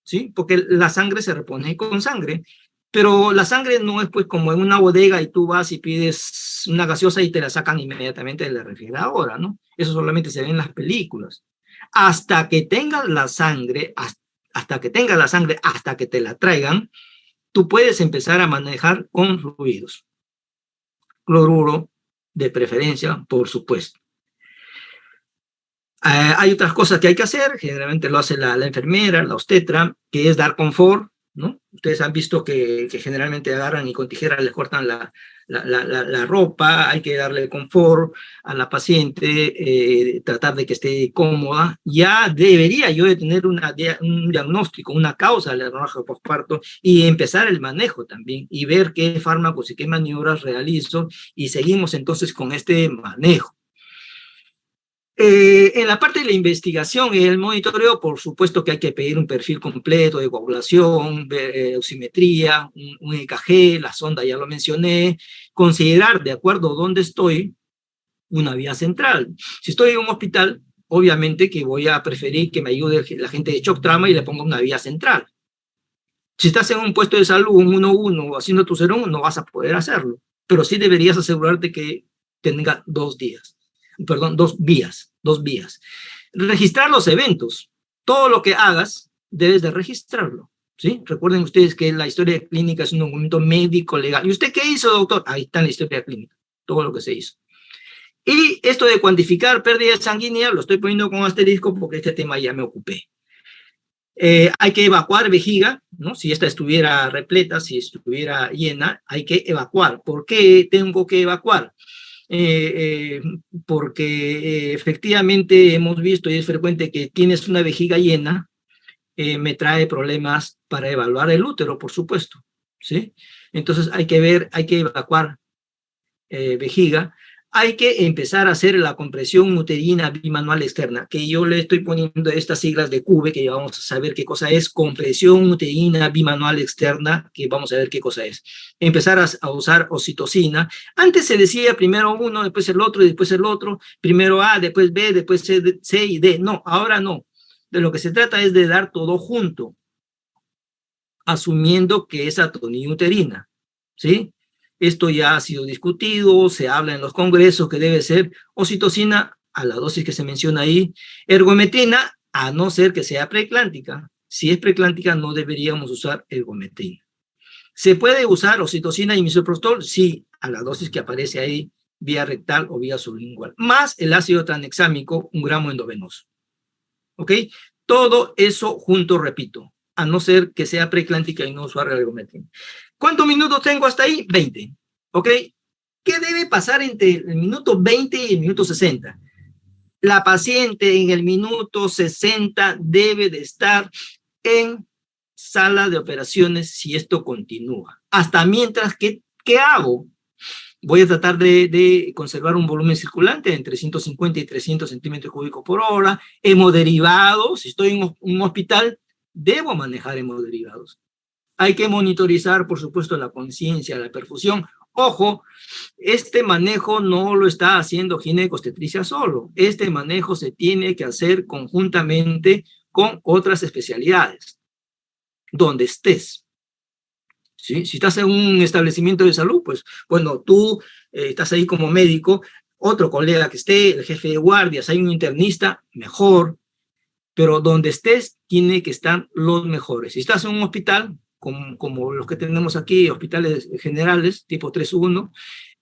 S1: ¿sí? Porque la sangre se repone con sangre, pero la sangre no es pues como en una bodega y tú vas y pides una gaseosa y te la sacan inmediatamente de la refrigeradora, ¿no? Eso solamente se ve en las películas. Hasta que tengas la sangre, hasta que tengas la sangre, hasta que te la traigan, tú puedes empezar a manejar con fluidos. Cloruro, de preferencia, por supuesto. Hay otras cosas que hay que hacer, generalmente lo hace la enfermera, la obstetra, que es dar confort, ¿no? Ustedes han visto que generalmente agarran y con tijeras les cortan la ropa, hay que darle confort a la paciente, tratar de que esté cómoda. Ya debería yo de tener un diagnóstico, una causa del hemorragia postparto y empezar el manejo también y ver qué fármacos y qué maniobras realizo y seguimos entonces con este manejo. En la parte de la investigación y el monitoreo, por supuesto que hay que pedir un perfil completo de coagulación, oximetría, un EKG, la sonda ya lo mencioné, considerar de acuerdo a dónde estoy una vía central. Si estoy en un hospital, obviamente que voy a preferir que me ayude la gente de shock trauma y le ponga una vía central. Si estás en un puesto de salud, un 1-1 o haciendo tu 0-1, no vas a poder hacerlo, pero sí deberías asegurarte que tenga 2 días. Perdón, dos vías. Registrar los eventos. Todo lo que hagas, debes de registrarlo, ¿sí? Recuerden ustedes que la historia clínica es un documento médico legal. ¿Y usted qué hizo, doctor? Ahí está en la historia clínica, todo lo que se hizo. Y esto de cuantificar pérdida sanguínea, lo estoy poniendo con asterisco porque este tema ya me ocupé. Hay que evacuar vejiga, ¿no? Si esta estuviera repleta, si estuviera llena, hay que evacuar. ¿Por qué tengo que evacuar? Porque efectivamente hemos visto y es frecuente que tienes una vejiga llena, me trae problemas para evaluar el útero, por supuesto, ¿sí? Entonces hay que ver, hay que evacuar vejiga, hay que empezar a hacer la compresión uterina bimanual externa, que yo le estoy poniendo estas siglas de CUBE, que ya vamos a saber qué cosa es, compresión uterina bimanual externa, que vamos a ver qué cosa es. Empezar a usar oxitocina. Antes se decía primero uno, después el otro, y después el otro, primero A, después B, después C y D. No, ahora no. De lo que se trata es de dar todo junto, asumiendo que es atonía uterina, ¿sí? Esto ya ha sido discutido, se habla en los congresos que debe ser oxitocina a la dosis que se menciona ahí, ergometrina a no ser que sea preeclántica. Si es preeclántica no deberíamos usar ergometrina. ¿Se puede usar oxitocina y misoprostol? Sí, a la dosis que aparece ahí, vía rectal o vía sublingual, más el ácido tranexámico, 1 gramo endovenoso. ¿Ok? Todo eso junto, repito, a no ser que sea preeclántica y no usar ergometrina. ¿Cuántos minutos tengo hasta ahí? 20. ¿Ok? ¿Qué debe pasar entre el minuto 20 y el minuto 60? La paciente en el minuto 60 debe de estar en sala de operaciones si esto continúa. Hasta mientras que, ¿qué hago? Voy a tratar de conservar un volumen circulante entre 150 y 300 centímetros cúbicos por hora. Hemoderivados, si estoy en un hospital, debo manejar hemoderivados. Hay que monitorizar, por supuesto, la conciencia, la perfusión. Ojo, este manejo no lo está haciendo ginecobstetricia solo. Este manejo se tiene que hacer conjuntamente con otras especialidades, donde estés. ¿Sí? Si estás en un establecimiento de salud, pues, bueno, tú estás ahí como médico, otro colega que esté, el jefe de guardias, hay un internista, mejor, pero donde estés, tiene que estar los mejores. Si estás en un hospital, como los que tenemos aquí, hospitales generales, tipo 3-1,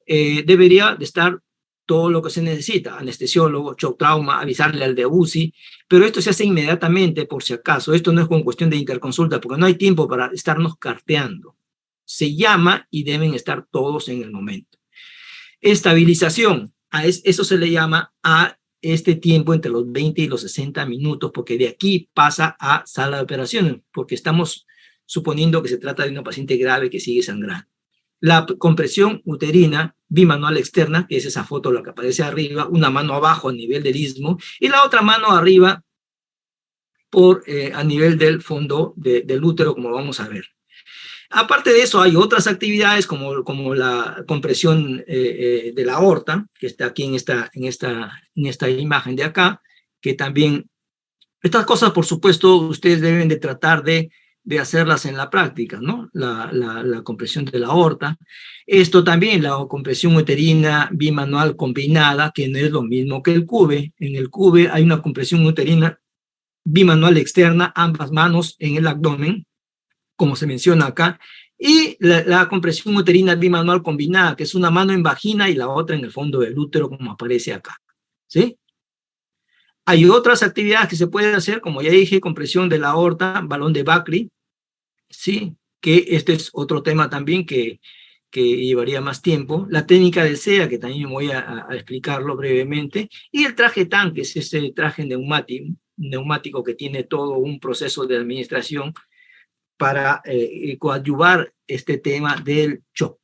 S1: debería de estar todo lo que se necesita, anestesiólogo, shock trauma, avisarle al de UCI, pero esto se hace inmediatamente por si acaso, esto no es con cuestión de interconsulta, porque no hay tiempo para estarnos carteando. Se llama y deben estar todos en el momento. Estabilización, a eso se le llama a este tiempo entre los 20 y los 60 minutos, porque de aquí pasa a sala de operaciones, porque estamos suponiendo que se trata de una paciente grave que sigue sangrando. La compresión uterina bimanual externa, que es esa foto la que aparece arriba, una mano abajo a nivel del istmo y la otra mano arriba a nivel del fondo del útero, como vamos a ver. Aparte de eso, hay otras actividades como la compresión de la aorta, que está aquí en esta imagen de acá, que también, estas cosas, por supuesto, ustedes deben de tratar de hacerlas en la práctica, ¿no? La compresión de la aorta. Esto también, la compresión uterina bimanual combinada, que no es lo mismo que el CUBE. En el CUBE hay una compresión uterina bimanual externa, ambas manos en el abdomen, como se menciona acá, y la compresión uterina bimanual combinada, que es una mano en vagina y la otra en el fondo del útero, como aparece acá, ¿sí? Hay otras actividades que se pueden hacer, como ya dije, compresión de la aorta, balón de Bakri, ¿sí? Que este es otro tema también que llevaría más tiempo. La técnica de SEA, que también voy a explicarlo brevemente, y el traje tanque, es ese traje neumático que tiene todo un proceso de administración para coadyuvar este tema del shock.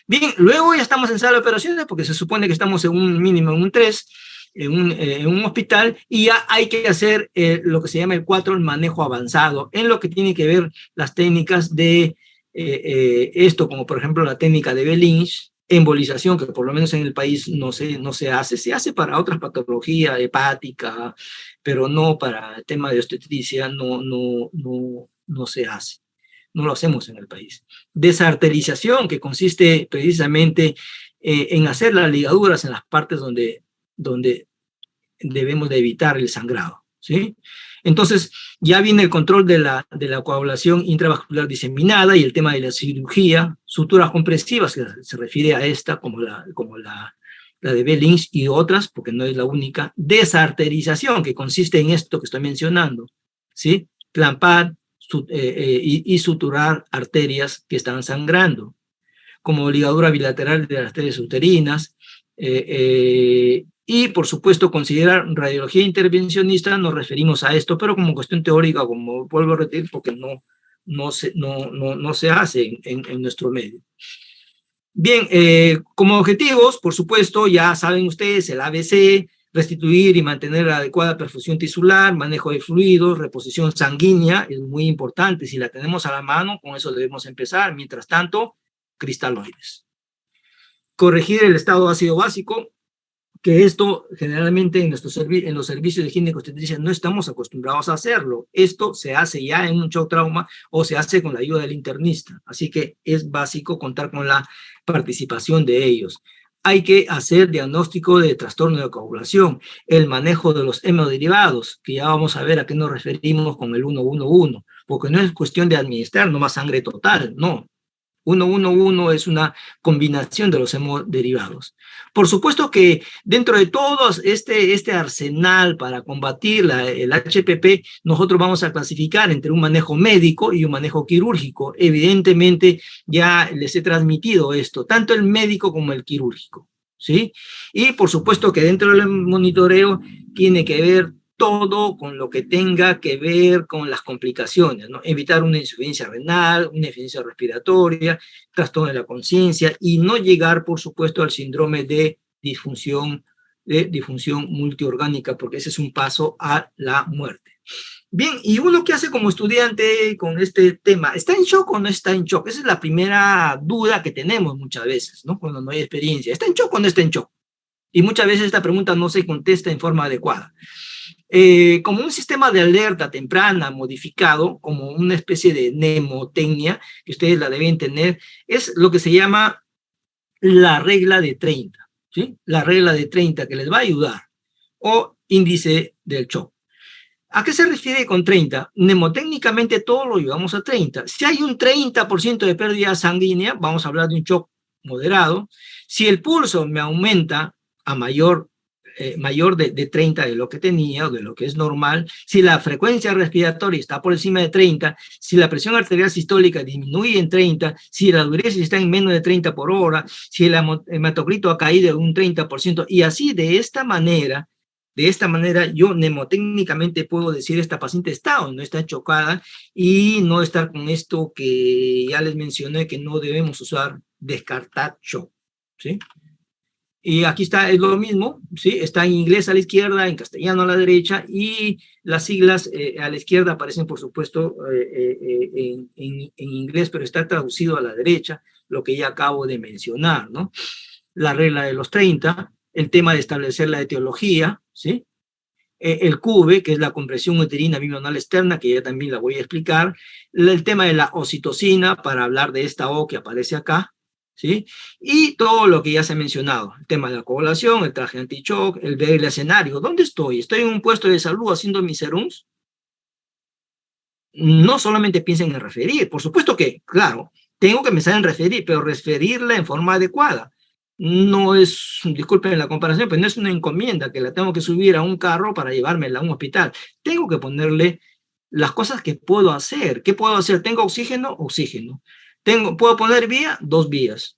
S1: Bien, luego ya estamos en sala de operaciones porque se supone que estamos en un mínimo, en un 3, en un hospital, y ya hay que hacer lo que se llama el 4, el manejo avanzado, en lo que tiene que ver las técnicas de esto, como por ejemplo la técnica de Bellynch, embolización, que por lo menos en el país no se hace para otras patologías hepática, pero no para el tema de obstetricia, no se hace. No lo hacemos en el país. Desarterización, que consiste precisamente en hacer las ligaduras en las partes donde debemos de evitar el sangrado, ¿sí? Entonces, ya viene el control de la coagulación intravascular diseminada y el tema de la cirugía, suturas compresivas, que se refiere a esta, como la de Bellynch y otras, porque no es la única. Desarterización, que consiste en esto que estoy mencionando, ¿sí? Clampar y suturar arterias que están sangrando, como ligadura bilateral de las arterias uterinas, y por supuesto considerar radiología intervencionista. Nos referimos a esto, pero como cuestión teórica, como vuelvo a repetir, porque no se hace en nuestro medio. Bien, como objetivos, por supuesto, ya saben ustedes, el ABC, restituir y mantener la adecuada perfusión tisular, manejo de fluidos, reposición sanguínea, es muy importante. Si la tenemos a la mano, con eso debemos empezar. Mientras tanto, cristaloides. Corregir el estado ácido básico, que esto generalmente en los servicios de ginecobstetricia no estamos acostumbrados a hacerlo. Esto se hace ya en un shock trauma o se hace con la ayuda del internista. Así que es básico contar con la participación de ellos. Hay que hacer diagnóstico de trastorno de coagulación, el manejo de los hemoderivados, que ya vamos a ver a qué nos referimos con el 111, porque no es cuestión de administrar nomás sangre total, no. 111 es una combinación de los hemoderivados. Por supuesto que dentro de todo este arsenal para combatir el HPP, nosotros vamos a clasificar entre un manejo médico y un manejo quirúrgico. Evidentemente ya les he transmitido esto, tanto el médico como el quirúrgico, ¿sí? Y por supuesto que dentro del monitoreo tiene que ver todo con lo que tenga que ver con las complicaciones, ¿no? Evitar una insuficiencia renal, una insuficiencia respiratoria, trastorno de la conciencia, y no llegar, por supuesto, al síndrome de disfunción multiorgánica, porque ese es un paso a la muerte. Bien, ¿y uno qué hace como estudiante con este tema? ¿Está en shock o no está en shock? Esa es la primera duda que tenemos muchas veces, ¿no? Cuando no hay experiencia. ¿Está en shock o no está en shock? Y muchas veces esta pregunta no se contesta en forma adecuada. Como un sistema de alerta temprana modificado, como una especie de mnemotecnia, que ustedes la deben tener, es lo que se llama la regla de 30, ¿sí? La regla de 30 que les va a ayudar, o índice del shock. ¿A qué se refiere con 30? Mnemotécnicamente todo lo llevamos a 30. Si hay un 30% de pérdida sanguínea, vamos a hablar de un shock moderado. Si el pulso me aumenta a mayor de 30 de lo que tenía o de lo que es normal, si la frecuencia respiratoria está por encima de 30, si la presión arterial sistólica disminuye en 30, si la diuresis está en menos de 30 por hora, si el hematocrito ha caído en un 30%, y así de esta manera De esta manera, yo mnemotécnicamente puedo decir esta paciente está o no está chocada y no estar con esto que ya les mencioné que no debemos usar, descartar shock, ¿sí? Y aquí está, es lo mismo, ¿sí? Está en inglés a la izquierda, en castellano a la derecha, y las siglas a la izquierda aparecen, por supuesto, en inglés, pero está traducido a la derecha, lo que ya acabo de mencionar, ¿no? La regla de los 30, el tema de establecer la etiología, ¿sí? El CUVE, que es la compresión uterina bimanual externa, que ya también la voy a explicar, el tema de la oxitocina, para hablar de esta O que aparece acá, ¿sí? Y todo lo que ya se ha mencionado, el tema de la coagulación, el traje anti-shock, el ver el escenario. ¿Dónde estoy? ¿Estoy en un puesto de salud haciendo mis serums? No solamente piensen en referir, por supuesto que, claro, tengo que pensar en referir, pero referirla en forma adecuada. No es, disculpen la comparación, pero no es una encomienda que la tengo que subir a un carro para llevármela a un hospital. Tengo que ponerle las cosas que puedo hacer. ¿Qué puedo hacer? ¿Tengo oxígeno? Oxígeno. ¿Puedo poner vía? 2 vías.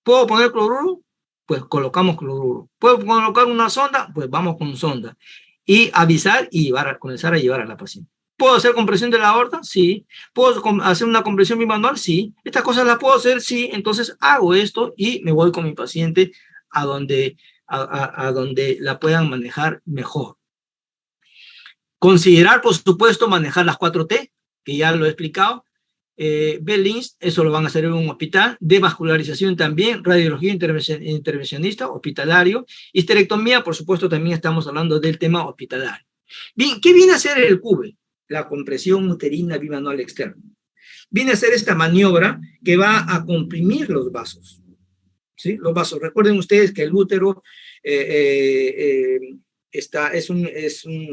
S1: ¿Puedo poner cloruro? Pues colocamos cloruro. ¿Puedo colocar una sonda? Pues vamos con sonda. Y avisar y comenzar a llevar a la paciente. ¿Puedo hacer compresión de la aorta? Sí. ¿Puedo hacer una compresión bimanual? Sí. ¿Estas cosas las puedo hacer? Sí. Entonces hago esto y me voy con mi paciente a donde, a donde la puedan manejar mejor. Considerar, por supuesto, manejar las 4T, que ya lo he explicado. BELINS, eso lo van a hacer en un hospital. Devascularización también, radiología intervencionista, hospitalario. Histerectomía, por supuesto, también estamos hablando del tema hospitalario. Bien, ¿qué viene a hacer el CUVE? La compresión uterina bimanual externa. Viene a hacer esta maniobra que va a comprimir los vasos. ¿Sí? Los vasos. Recuerden ustedes que el útero es un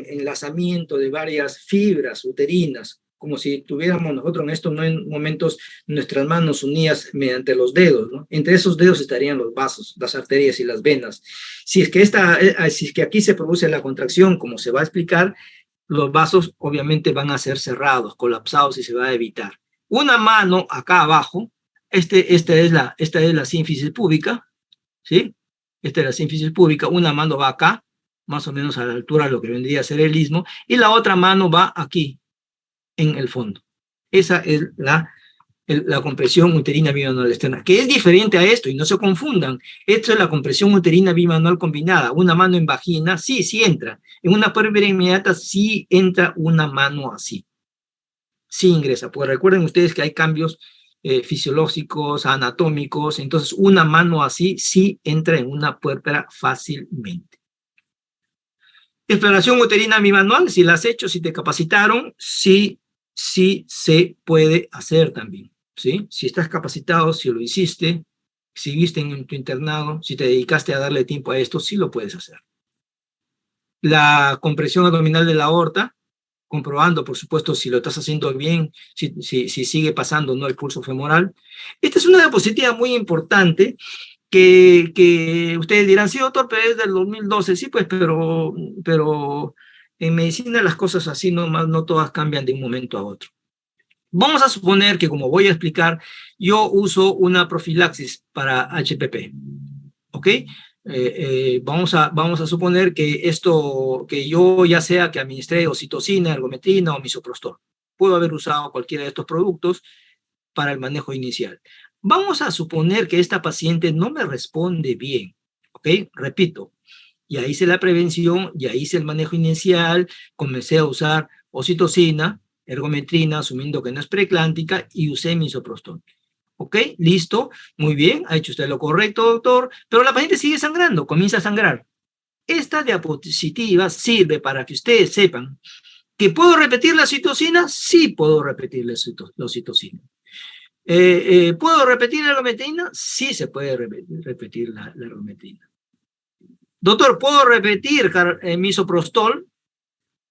S1: enlazamiento de varias fibras uterinas, como si tuviéramos nosotros en estos momentos nuestras manos unidas mediante los dedos, ¿no? Entre esos dedos estarían los vasos, las arterias y las venas. Si es que aquí se produce la contracción, como se va a explicar, los vasos obviamente van a ser cerrados, colapsados y se va a evitar. Una mano acá abajo, esta es la sínfisis púbica, ¿sí? Esta es la sínfisis púbica, una mano va acá, más o menos a la altura de lo que vendría a ser el istmo, y la otra mano va aquí, en el fondo. Esa es la compresión uterina bimanual externa, que es diferente a esto, y no se confundan. Esto es la compresión uterina bimanual combinada. Una mano en vagina, sí, sí entra. En una puerpera inmediata, sí entra una mano así. Sí ingresa, pues recuerden ustedes que hay cambios fisiológicos, anatómicos, entonces una mano así sí entra en una puerpera fácilmente. Exploración uterina bimanual, si la has hecho, si te capacitaron, sí se puede hacer también, ¿sí? Si estás capacitado, si lo hiciste, si viste en tu internado, si te dedicaste a darle tiempo a esto, sí lo puedes hacer. La compresión abdominal de la aorta, comprobando, por supuesto, si lo estás haciendo bien, si sigue pasando, ¿no?, el pulso femoral. Esta es una diapositiva muy importante que ustedes dirán, sí, doctor, pero es del 2012, sí, pues, pero en medicina las cosas así no todas cambian de un momento a otro. Vamos a suponer que, como voy a explicar, yo uso una profilaxis para HPP, ¿ok? Vamos a suponer que yo ya sea que administré oxitocina, ergometrina o misoprostol. Puedo haber usado cualquiera de estos productos para el manejo inicial. Vamos a suponer que esta paciente no me responde bien, ¿ok? Repito, ya hice la prevención, ya hice el manejo inicial, comencé a usar oxitocina, ergometrina, asumiendo que no es preeclántica, y usé misoprostol. ¿Ok? Listo, muy bien, ha hecho usted lo correcto, doctor, pero la paciente sigue sangrando, comienza a sangrar. Esta diapositiva sirve para que ustedes sepan que ¿puedo repetir la oxitocina? Sí puedo repetir la oxitocina. ¿Puedo repetir la ergometrina? Sí se puede repetir la ergometrina. Doctor, ¿puedo repetir misoprostol?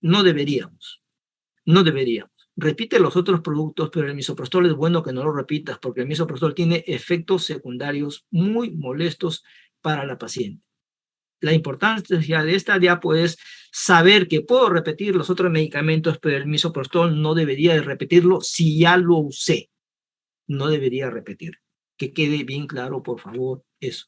S1: No deberíamos, no deberíamos. Repite los otros productos, pero el misoprostol es bueno que no lo repitas, porque el misoprostol tiene efectos secundarios muy molestos para la paciente. La importancia de esta diapo es saber que puedo repetir los otros medicamentos, pero el misoprostol no debería de repetirlo si ya lo usé. No debería repetir. Que quede bien claro, por favor, eso.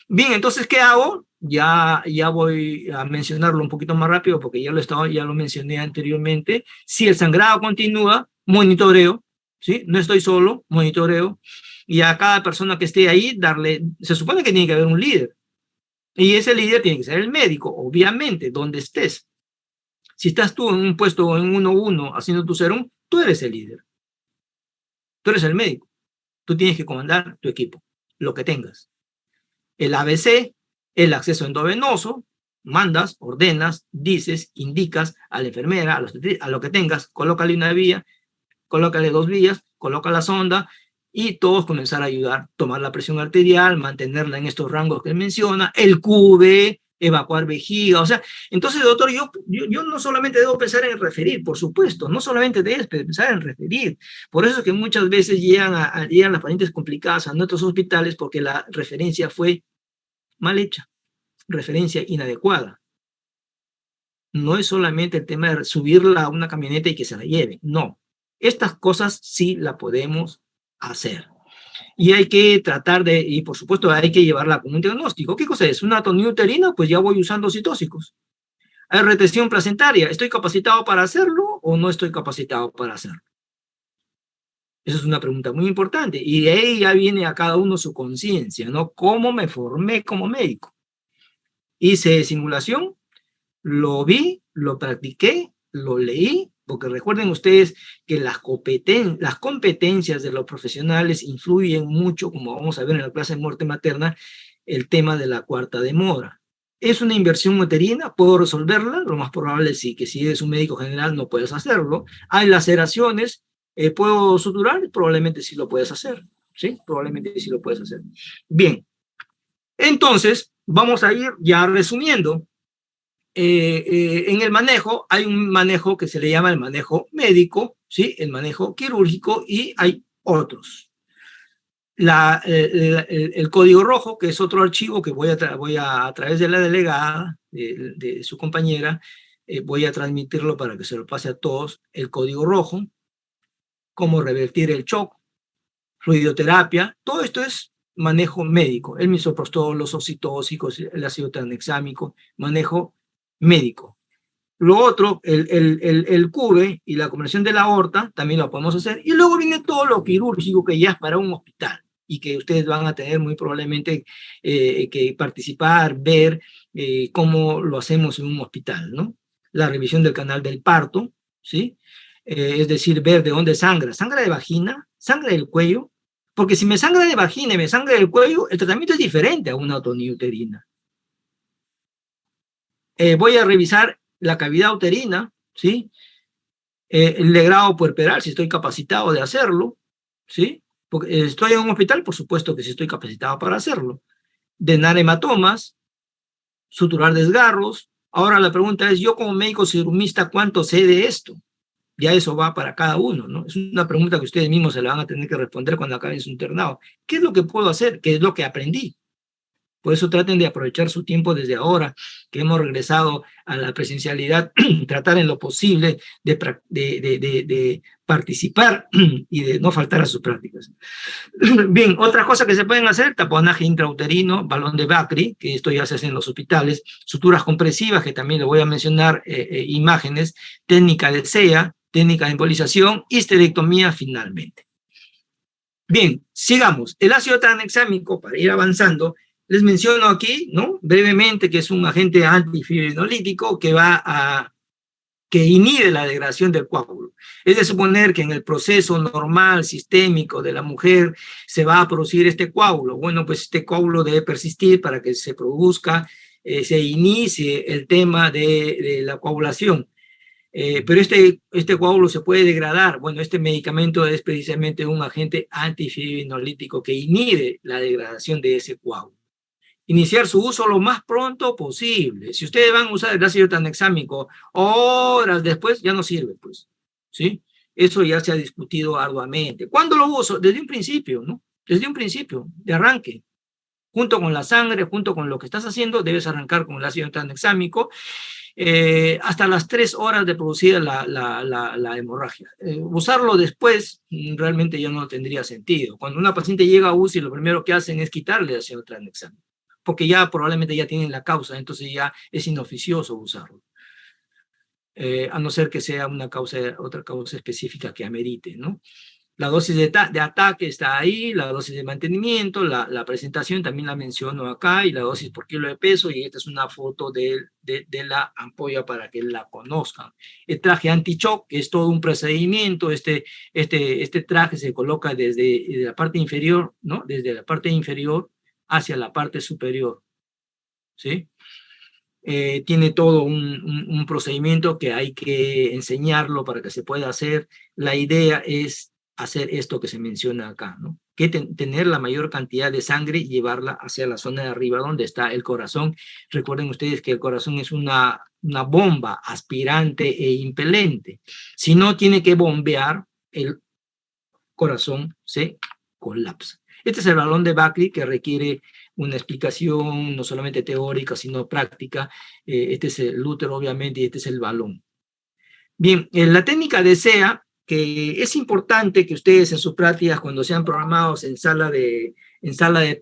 S1: Bien, entonces, ¿qué hago? Ya voy a mencionarlo un poquito más rápido porque ya lo mencioné anteriormente. Si el sangrado continúa, monitoreo, ¿sí? No estoy solo, monitoreo. Y a cada persona que esté ahí, se supone que tiene que haber un líder. Y ese líder tiene que ser el médico, obviamente, donde estés. Si estás tú en un puesto en 1-1 haciendo tu serum, tú eres el líder. Tú eres el médico. Tú tienes que comandar tu equipo, lo que tengas. El ABC, el acceso endovenoso, mandas, ordenas, dices, indicas a la enfermera, a lo que tengas, colócale una vía, colócale 2 vías, coloca la sonda y todos comenzar a ayudar, tomar la presión arterial, mantenerla en estos rangos que él menciona, el QB, evacuar vejiga, o sea, entonces, doctor, yo no solamente debo pensar en referir, por supuesto, no solamente debes pensar en referir, por eso es que muchas veces llegan las pacientes complicadas a nuestros hospitales porque la referencia fue mal hecha, referencia inadecuada. No es solamente el tema de subirla a una camioneta y que se la lleve, no. Estas cosas sí la podemos hacer. Y hay que tratar y por supuesto hay que llevarla con un diagnóstico. ¿Qué cosa es? ¿Una atonía uterina? Pues ya voy usando citóxicos. ¿Hay retención placentaria? ¿Estoy capacitado para hacerlo o no estoy capacitado para hacerlo? Esa es una pregunta muy importante. Y de ahí ya viene a cada uno su conciencia, ¿no? ¿Cómo me formé como médico? Hice simulación, lo vi, lo practiqué, lo leí, porque recuerden ustedes que las competencias de los profesionales influyen mucho, como vamos a ver en la clase de muerte materna, el tema de la cuarta demora. ¿Es una inversión uterina? ¿Puedo resolverla? Lo más probable sí, que si eres un médico general no puedes hacerlo. ¿Hay laceraciones? ¿Puedo suturar? Probablemente sí lo puedes hacer, ¿sí? Probablemente sí lo puedes hacer. Bien, entonces vamos a ir ya resumiendo. En el manejo hay un manejo que se le llama el manejo médico, ¿sí? El manejo quirúrgico y hay otros. El código rojo, que es otro archivo que voy a través de la delegada, de su compañera, voy a transmitirlo para que se lo pase a todos. El código rojo, cómo revertir el shock, fluidoterapia, todo esto es manejo médico. El misoprostol, los oxitóxicos, el ácido tranexámico, manejo médico. Lo otro, el CUBE y la conversión de la aorta, también lo podemos hacer. Y luego viene todo lo quirúrgico que ya es para un hospital y que ustedes van a tener muy probablemente que participar, ver cómo lo hacemos en un hospital, ¿no? La revisión del canal del parto, ¿sí? Es decir, ver de dónde sangra. ¿Sangra de vagina? ¿Sangra del cuello? Porque si me sangra de vagina y me sangra del cuello, el tratamiento es diferente a una otonía uterina. Voy a revisar la cavidad uterina, ¿sí? El legrado puerperal, si estoy capacitado de hacerlo, ¿sí? Porque estoy en un hospital, por supuesto que sí estoy capacitado para hacerlo. Drenar hematomas, suturar desgarros. Ahora la pregunta es, yo como médico cirujista, ¿cuánto sé de esto? Ya eso va para cada uno, ¿no? Es una pregunta que ustedes mismos se la van a tener que responder cuando acaben su internado. ¿Qué es lo que puedo hacer? ¿Qué es lo que aprendí? Por eso traten de aprovechar su tiempo desde ahora, que hemos regresado a la presencialidad, tratar en lo posible de participar y de no faltar a sus prácticas. Bien, otras cosas que se pueden hacer, taponaje intrauterino, balón de Bakri, que esto ya se hace en los hospitales, suturas compresivas, que también le voy a mencionar imágenes, técnica de SEA, técnica de embolización, histerectomía finalmente. Bien, sigamos. El ácido tranexámico, para ir avanzando, les menciono aquí, ¿no? Brevemente, que es un agente antifibrinolítico que inhibe la degradación del coágulo. Es de suponer que en el proceso normal, sistémico de la mujer, se va a producir este coágulo. Bueno, pues este coágulo debe persistir para que se produzca, se inicie el tema de la coagulación. Pero este coágulo se puede degradar. Bueno, este medicamento es precisamente un agente antifibrinolítico que inhibe la degradación de ese coágulo. Iniciar su uso lo más pronto posible. Si ustedes van a usar el ácido tranexámico horas después, ya no sirve, pues, ¿sí? Eso ya se ha discutido arduamente. ¿Cuándo lo uso? Desde un principio, ¿no? Desde un principio, de arranque. Junto con la sangre, junto con lo que estás haciendo, debes arrancar con el ácido tranexámico hasta las 3 horas de producir la hemorragia. Usarlo después realmente ya no tendría sentido. Cuando una paciente llega a UCI, lo primero que hacen es quitarle el ácido tranexámico. porque ya probablemente ya tienen la causa, entonces ya es inoficioso usarlo. A no ser que sea una causa, otra causa específica que amerite, ¿no? La dosis de ataque está ahí, la dosis de mantenimiento, la presentación también la menciono acá, y la dosis por kilo de peso, y esta es una foto de la ampolla para que la conozcan. El traje anti-shock, que es todo un procedimiento, este traje se coloca desde la parte inferior, ¿no? Desde la parte inferior hacia la parte superior, ¿sí? Tiene todo un procedimiento que hay que enseñarlo para que se pueda hacer. La idea es hacer esto que se menciona acá, ¿no? Que tener la mayor cantidad de sangre y llevarla hacia la zona de arriba donde está el corazón. Recuerden ustedes que el corazón es una bomba aspirante e impelente. Si no tiene que bombear, el corazón se colapsa. Este es el balón de Buckley, que requiere una explicación no solamente teórica, sino práctica. Este es el útero, obviamente, y este es el balón. Bien, la técnica de SEA, que es importante que ustedes en sus prácticas, cuando sean programados en sala de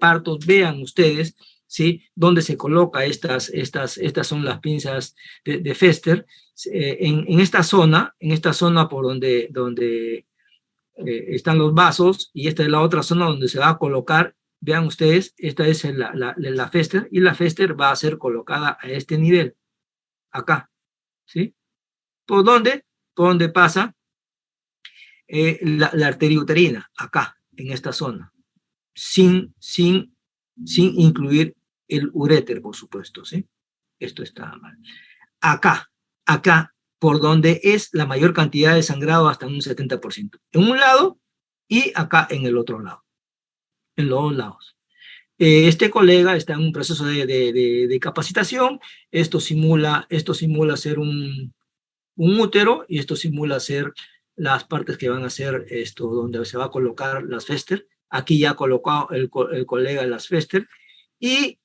S1: partos, vean ustedes, ¿sí?, dónde se coloca estas son las pinzas de Fester, en esta zona por donde están los vasos, y esta es la otra zona donde se va a colocar. Vean ustedes, esta es la Fester, y la Fester va a ser colocada a este nivel, acá, ¿sí? ¿Por dónde? Por donde pasa la arteria uterina, acá, en esta zona, sin incluir el uréter, por supuesto, ¿sí? Esto está mal. Acá, por donde es la mayor cantidad de sangrado, hasta un 70%. En un lado y acá en el otro lado, en los dos lados. Este colega está en un proceso de capacitación. Esto simula ser un útero, y esto simula ser las partes que van a ser esto, donde se va a colocar las Fester. Aquí ya ha colocado el colega las Fester, y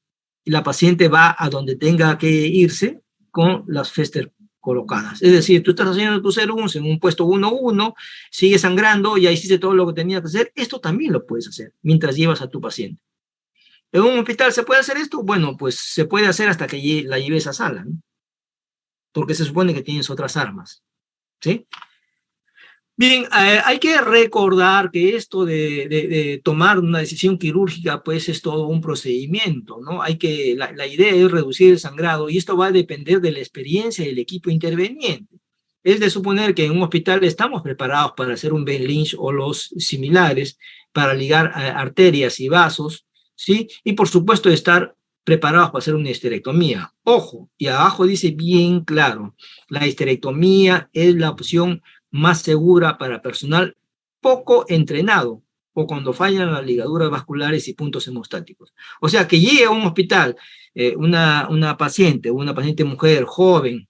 S1: la paciente va a donde tenga que irse con las Fester colocadas. Es decir, tú estás haciendo tu serums en un puesto 1-1, sigue sangrando, ya hiciste todo lo que tenías que hacer. Esto también lo puedes hacer mientras llevas a tu paciente. ¿En un hospital se puede hacer esto? Bueno, pues se puede hacer hasta que la lleves a sala, ¿no? Porque se supone que tienes otras armas, ¿sí? Bien, hay que recordar que esto de tomar una decisión quirúrgica, pues es todo un procedimiento, ¿no? La idea es reducir el sangrado, y esto va a depender de la experiencia del equipo interveniente. Es de suponer que en un hospital estamos preparados para hacer un Ben Lynch o los similares, para ligar arterias y vasos, ¿sí? Y por supuesto estar preparados para hacer una histerectomía. Ojo, y abajo dice bien claro, la histerectomía es la opción más segura para personal poco entrenado, o cuando fallan las ligaduras vasculares y puntos hemostáticos. O sea, que llegue a un hospital una paciente mujer joven,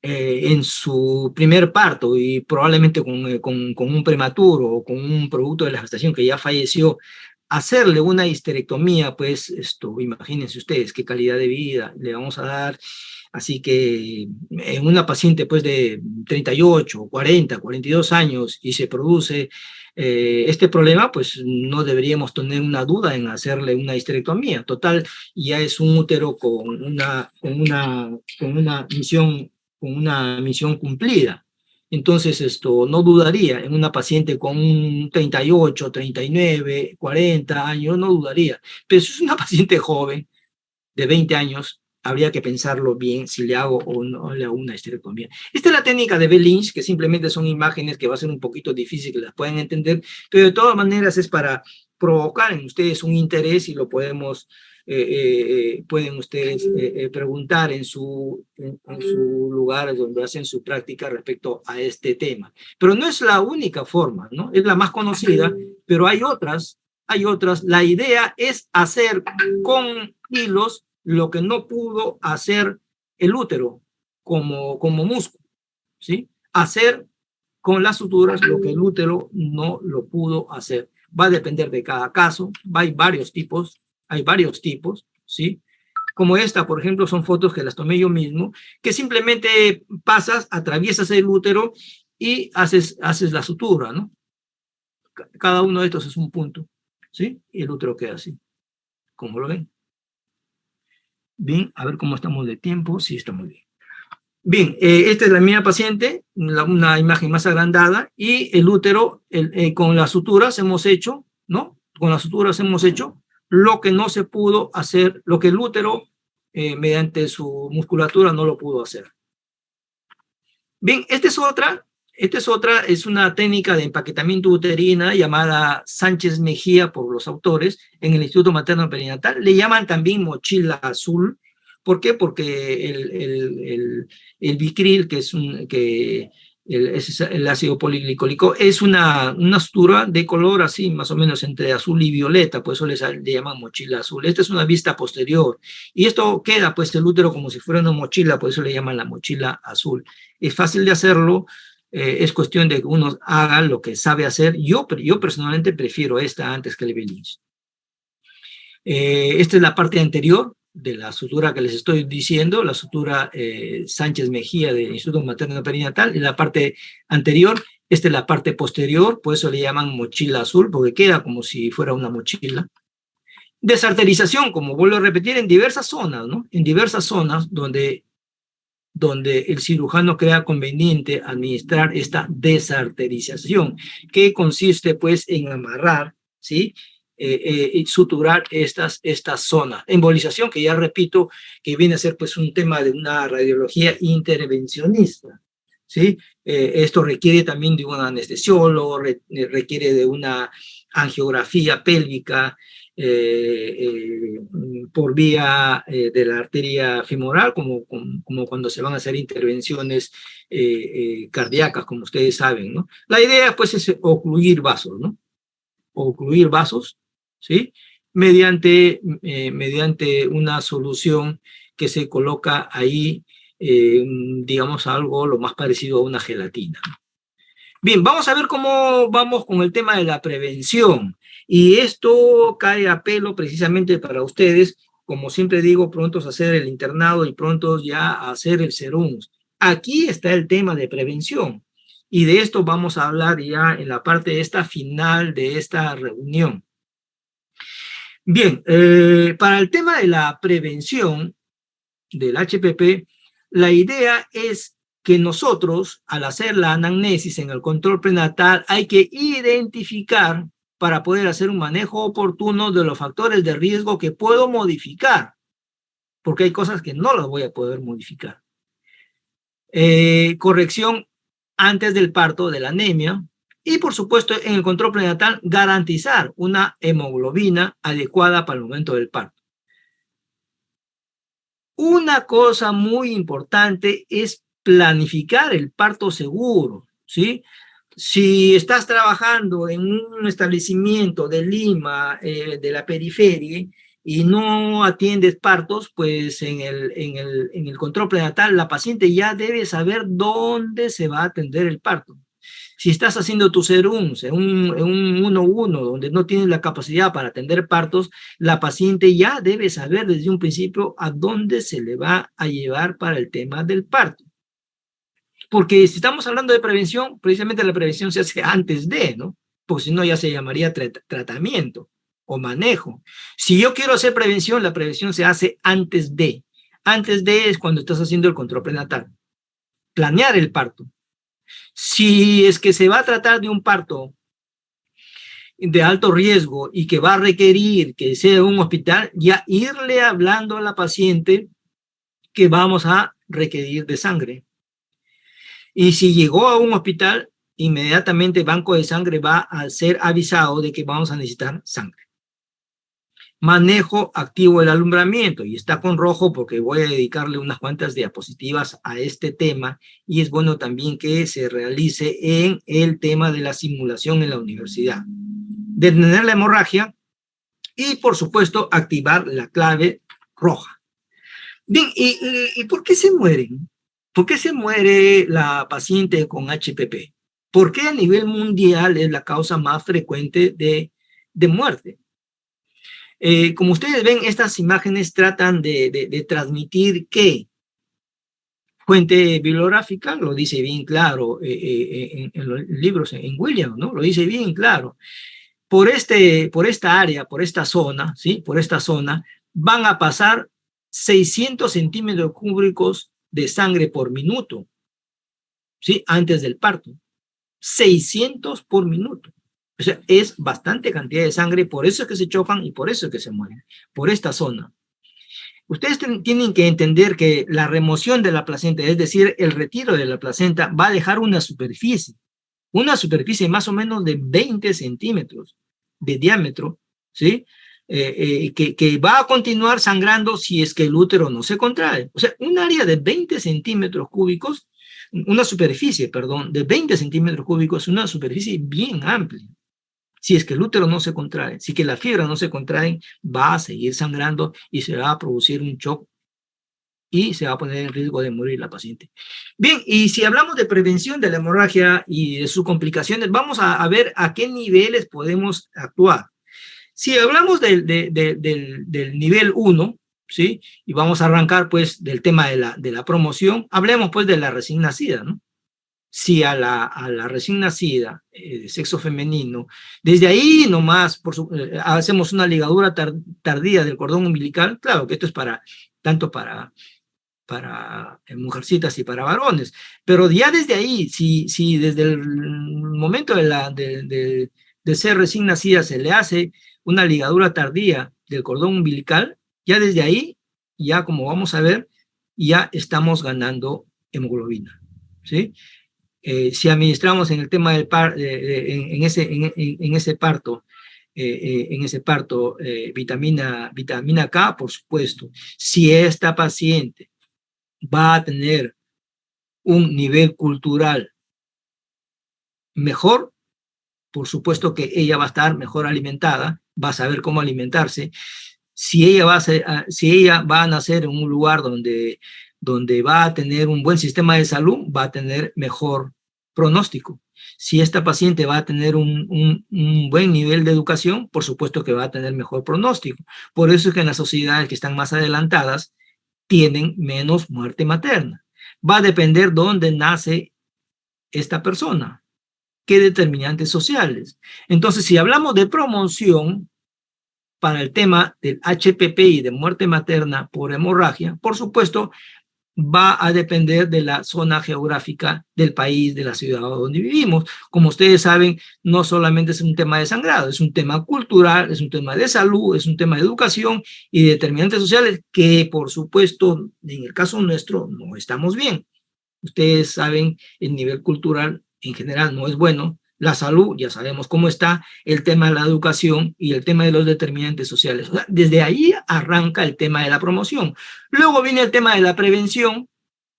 S1: en su primer parto, y probablemente con un prematuro o con un producto de la gestación que ya falleció, hacerle una histerectomía, pues imagínense ustedes qué calidad de vida le vamos a dar. Así que en una paciente pues de 38, 40, 42 años, y se produce este problema, pues no deberíamos tener una duda en hacerle una histerectomía. Total, ya es un útero con una misión cumplida. Entonces, no dudaría en una paciente con un 38, 39, 40 años, no dudaría. Pero si es una paciente joven de 20 años, habría que pensarlo bien si le hago o no le hago una histerectomía. Esta es la técnica de Bell Lynch, que simplemente son imágenes que va a ser un poquito difícil que las puedan entender, pero de todas maneras es para provocar en ustedes un interés, y lo pueden ustedes preguntar en su lugar donde hacen su práctica respecto a este tema. Pero no es la única forma, ¿no? Es la más conocida, pero hay otras. La idea es hacer con hilos lo que no pudo hacer el útero como músculo, ¿sí? Hacer con las suturas lo que el útero no lo pudo hacer. Va a depender de cada caso. Hay varios tipos, ¿sí? Como esta, por ejemplo, son fotos que las tomé yo mismo, que simplemente pasas, atraviesas el útero y haces la sutura, ¿no? Cada uno de estos es un punto, ¿sí? Y el útero queda así, como lo ven. Bien, a ver cómo estamos de tiempo. Sí, estamos bien. Bien, esta es la misma paciente, una imagen más agrandada, y el útero, con las suturas hemos hecho, ¿no? Con las suturas hemos hecho lo que no se pudo hacer, lo que el útero, mediante su musculatura, no lo pudo hacer. Bien, es una técnica de empaquetamiento uterina llamada Sánchez Mejía por los autores en el Instituto Materno Perinatal. Le llaman también mochila azul. ¿Por qué? Porque el Vicryl, es el ácido polglicólico, es una sutura de color así, más o menos entre azul y violeta, por eso le llaman mochila azul. Esta es una vista posterior. Y esto queda, pues, el útero como si fuera una mochila, por eso le llaman la mochila azul. Es fácil de hacerlo, es cuestión de que uno haga lo que sabe hacer. Yo personalmente prefiero esta antes que el Bellis. Esta es la parte anterior de la sutura que les estoy diciendo, la sutura Sánchez Mejía del Instituto Materno Perinatal, y la parte anterior, esta es la parte posterior, por eso le llaman mochila azul, porque queda como si fuera una mochila. Desarterización, como vuelvo a repetir, en diversas zonas, ¿no? En diversas zonas donde el cirujano crea conveniente administrar esta desarterización, que consiste pues en amarrar, ¿sí? Y suturar estas zonas. Embolización, que ya repito, que viene a ser pues un tema de una radiología intervencionista, ¿sí? Esto requiere también de un anestesiólogo, requiere de una angiografía pélvica, por vía de la arteria femoral, como cuando se van a hacer intervenciones cardíacas, como ustedes saben, ¿no? La idea, pues, es ocluir vasos, ¿no? Ocluir vasos, ¿sí? Mediante una solución que se coloca ahí, digamos, algo lo más parecido a una gelatina. Bien, vamos a ver cómo vamos con el tema de la prevención. Y esto cae a pelo precisamente para ustedes, como siempre digo, prontos a hacer el internado y prontos ya a hacer el serum. Aquí está el tema de prevención. Y de esto vamos a hablar ya en la parte esta final de esta reunión. Bien, para el tema de la prevención del HPP, la idea es que nosotros, al hacer la anamnesis en el control prenatal, hay que identificar para poder hacer un manejo oportuno de los factores de riesgo que puedo modificar, porque hay cosas que no las voy a poder modificar. Corrección antes del parto de la anemia y, por supuesto, en el control prenatal, garantizar una hemoglobina adecuada para el momento del parto. Una cosa muy importante es planificar el parto seguro, ¿sí? Si estás trabajando en un establecimiento de Lima, de la periferia, y no atiendes partos, pues en el control prenatal la paciente ya debe saber dónde se va a atender el parto. Si estás haciendo tus serums en un 1-1 donde no tienes la capacidad para atender partos, la paciente ya debe saber desde un principio a dónde se le va a llevar para el tema del parto. Porque si estamos hablando de prevención, precisamente la prevención se hace antes de, ¿no? Porque si no ya se llamaría tratamiento o manejo. Si yo quiero hacer prevención, la prevención se hace antes de. Antes de es cuando estás haciendo el control prenatal. Planear el parto. Si es que se va a tratar de un parto de alto riesgo y que va a requerir que sea un hospital, ya irle hablando a la paciente que vamos a requerir de sangre. Y si llegó a un hospital, inmediatamente el banco de sangre va a ser avisado de que vamos a necesitar sangre. Manejo activo del alumbramiento, y está con rojo porque voy a dedicarle unas cuantas diapositivas a este tema, y es bueno también que se realice en el tema de la simulación en la universidad. Detener la hemorragia y, por supuesto, activar la clave roja. Bien, ¿y por qué se mueren? ¿Por qué se muere la paciente con HPP? ¿Por qué a nivel mundial es la causa más frecuente de muerte? Como ustedes ven, estas imágenes tratan de transmitir ¿qué? Fuente bibliográfica, lo dice bien claro en los libros, en Williams, ¿no? Lo dice bien claro. Por esta área, por esta zona, ¿sí? Por esta zona, van a pasar 600 centímetros cúbicos de sangre por minuto, ¿sí? Antes del parto. 600 por minuto. O sea, es bastante cantidad de sangre, por eso es que se chocan y por eso es que se mueren, por esta zona. Ustedes tienen que entender que la remoción de la placenta, es decir, el retiro de la placenta, va a dejar una superficie más o menos de 20 centímetros de diámetro, ¿sí? Que va a continuar sangrando si es que el útero no se contrae. O sea, un área de 20 centímetros cúbicos, una superficie, perdón, de 20 centímetros cúbicos, una superficie bien amplia. Si es que el útero no se contrae, si que la fibra no se contrae, va a seguir sangrando y se va a producir un shock y se va a poner en riesgo de morir la paciente. Bien, y si hablamos de prevención de la hemorragia y de sus complicaciones, vamos a ver a qué niveles podemos actuar. Si hablamos del nivel 1, ¿sí? Y vamos a arrancar pues del tema de la promoción, hablemos pues de la recién nacida, ¿no? Si a la recién nacida de sexo femenino, desde ahí nomás hacemos una ligadura tardía del cordón umbilical, claro que esto es tanto para mujercitas y para varones, pero ya desde ahí, si desde el momento de ser recién nacida se le hace una ligadura tardía del cordón umbilical, ya desde ahí, ya como vamos a ver, ya estamos ganando hemoglobina, ¿sí? Si administramos en el tema del en ese parto, vitamina K, por supuesto. Si esta paciente va a tener un nivel cultural mejor, por supuesto que ella va a estar mejor alimentada, va a saber cómo alimentarse. Si ella va a nacer en un lugar donde va a tener un buen sistema de salud, va a tener mejor pronóstico. Si esta paciente va a tener un buen nivel de educación, por supuesto que va a tener mejor pronóstico. Por eso es que en las sociedades que están más adelantadas tienen menos muerte materna. Va a depender dónde nace esta persona, qué determinantes sociales. Entonces, si hablamos de promoción para el tema del HPP y de muerte materna por hemorragia, por supuesto, va a depender de la zona geográfica del país, de la ciudad donde vivimos. Como ustedes saben, no solamente es un tema de sangrado, es un tema cultural, es un tema de salud, es un tema de educación y de determinantes sociales que, por supuesto, en el caso nuestro, no estamos bien. Ustedes saben, el nivel cultural en general no es bueno. La salud, ya sabemos cómo está, el tema de la educación y el tema de los determinantes sociales. O sea, desde ahí arranca el tema de la promoción. Luego viene el tema de la prevención,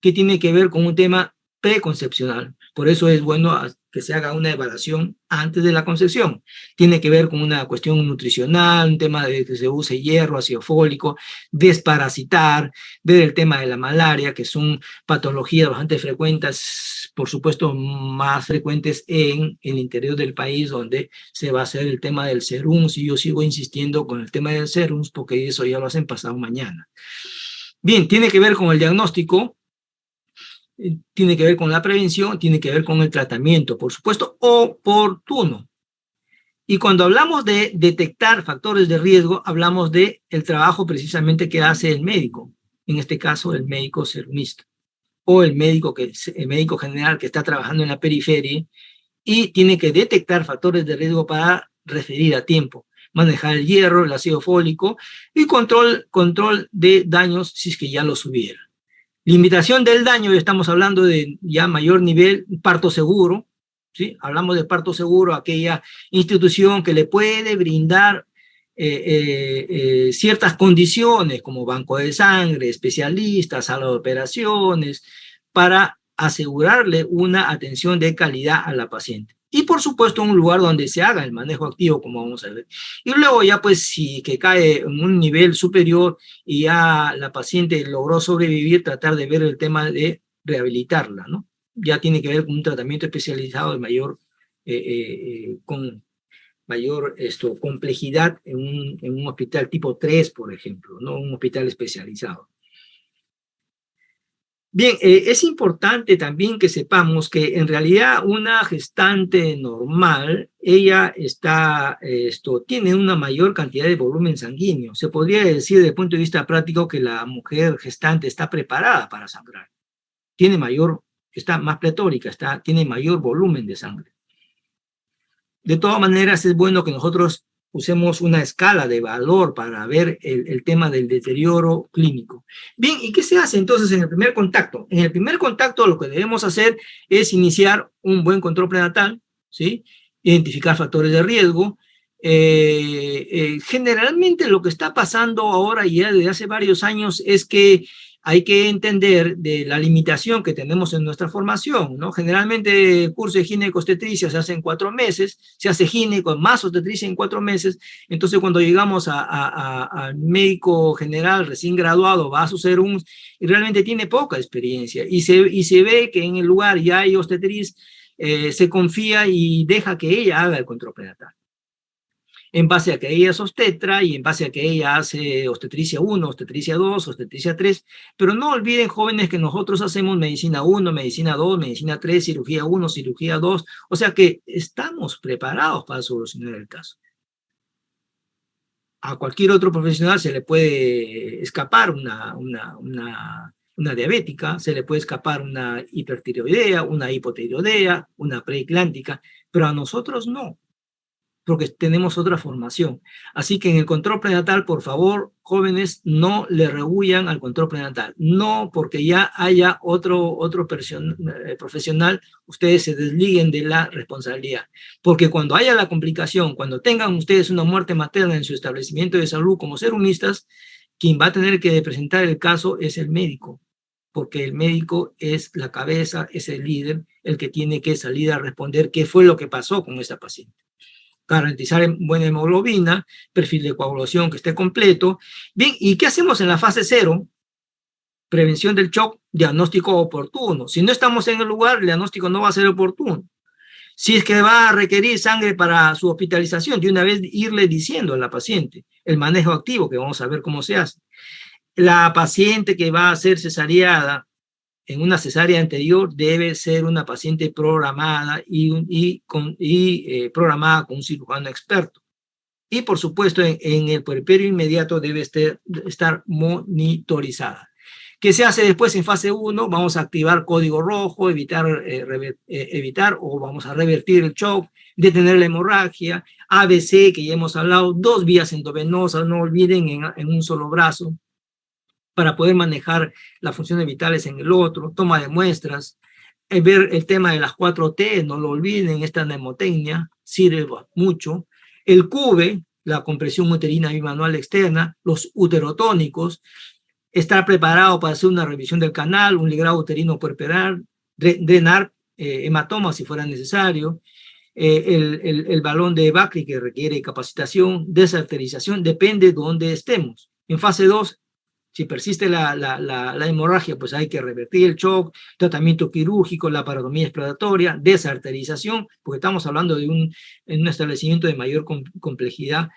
S1: que tiene que ver con un tema preconcepcional. Por eso es bueno que se haga una evaluación antes de la concepción. Tiene que ver con una cuestión nutricional, un tema de que se use hierro, ácido fólico, desparasitar, ver el tema de la malaria, que son patologías bastante frecuentes, por supuesto más frecuentes en el interior del país, donde se va a hacer el tema del serums, y yo sigo insistiendo con el tema del serums, porque eso ya lo hacen pasado mañana. Bien, tiene que ver con el diagnóstico, tiene que ver con la prevención, tiene que ver con el tratamiento, por supuesto, oportuno. Y cuando hablamos de detectar factores de riesgo, hablamos de el trabajo precisamente que hace el médico, en este caso el médico serumista, o el médico general que está trabajando en la periferia y tiene que detectar factores de riesgo para referir a tiempo, manejar el hierro, el ácido fólico y control de daños si es que ya los hubiera. Limitación del daño, estamos hablando de ya mayor nivel, parto seguro, ¿sí? Hablamos de parto seguro, aquella institución que le puede brindar ciertas condiciones como banco de sangre, especialistas, sala de operaciones, para asegurarle una atención de calidad a la paciente. Y por supuesto un lugar donde se haga el manejo activo, como vamos a ver. Y luego ya pues si que cae en un nivel superior y ya la paciente logró sobrevivir, tratar de ver el tema de rehabilitarla, ¿no? Ya tiene que ver con un tratamiento especializado de con mayor complejidad en un hospital tipo 3, por ejemplo, ¿no? Un hospital especializado. Bien, es importante también que sepamos que en realidad una gestante normal, ella tiene una mayor cantidad de volumen sanguíneo. Se podría decir desde el punto de vista práctico que la mujer gestante está preparada para sangrar. Está más pletórica, tiene mayor volumen de sangre. De todas maneras, es bueno que nosotros usemos una escala de valor para ver el tema del deterioro clínico. Bien, ¿y qué se hace entonces en el primer contacto? En el primer contacto lo que debemos hacer es iniciar un buen control prenatal, ¿sí? Identificar factores de riesgo. Generalmente lo que está pasando ahora y ya desde hace varios años es que hay que entender de la limitación que tenemos en nuestra formación, ¿no? Generalmente el curso de gineco-obstetricia se hace en 4 meses, se hace gineco más obstetricia en 4 meses, entonces cuando llegamos al médico general recién graduado va a suceder y realmente tiene poca experiencia, y se ve que en el lugar ya hay obstetriz, se confía y deja que ella haga el control prenatal. En base a que ella es obstetra y en base a que ella hace obstetricia 1, obstetricia 2, obstetricia 3, pero no olviden, jóvenes, que nosotros hacemos medicina 1, medicina 2, medicina 3, cirugía 1, cirugía 2, o sea que estamos preparados para solucionar el caso. A cualquier otro profesional se le puede escapar una diabética, se le puede escapar una hipertiroidea, una hipotiroidea, una preeclántica, pero a nosotros no, porque tenemos otra formación. Así que en el control prenatal, por favor, jóvenes, no le rehuyan al control prenatal. No porque ya haya otro profesional, ustedes se desliguen de la responsabilidad. Porque cuando haya la complicación, cuando tengan ustedes una muerte materna en su establecimiento de salud como serumistas, quien va a tener que presentar el caso es el médico, porque el médico es la cabeza, es el líder, el que tiene que salir a responder qué fue lo que pasó con esta paciente. Garantizar buena hemoglobina, perfil de coagulación que esté completo. Bien, ¿y qué hacemos en la fase 0? Prevención del shock, diagnóstico oportuno. Si no estamos en el lugar, el diagnóstico no va a ser oportuno. Si es que va a requerir sangre para su hospitalización, de una vez irle diciendo a la paciente el manejo activo, que vamos a ver cómo se hace. La paciente que va a ser cesariada en una cesárea anterior debe ser una paciente programada programada con un cirujano experto. Y por supuesto, en el puerperio inmediato debe estar monitorizada. ¿Qué se hace después en fase 1? Vamos a activar código rojo, evitar o vamos a revertir el shock, detener la hemorragia, ABC, que ya hemos hablado, 2 vías endovenosas, no olviden, en un solo brazo, para poder manejar las funciones vitales en el otro, toma de muestras, ver el tema de las 4T, no lo olviden, esta mnemotecnia sirve mucho, el CUBE, la compresión uterina bimanual externa, los uterotónicos, estar preparado para hacer una revisión del canal, un ligrado uterino puerperal, drenar hematomas si fuera necesario, el balón de Bakri que requiere capacitación, desarterización, depende de dónde estemos. En fase 2, si persiste la hemorragia, pues hay que revertir el shock, tratamiento quirúrgico, laparotomía exploratoria, desarterización, porque estamos hablando de un establecimiento de mayor complejidad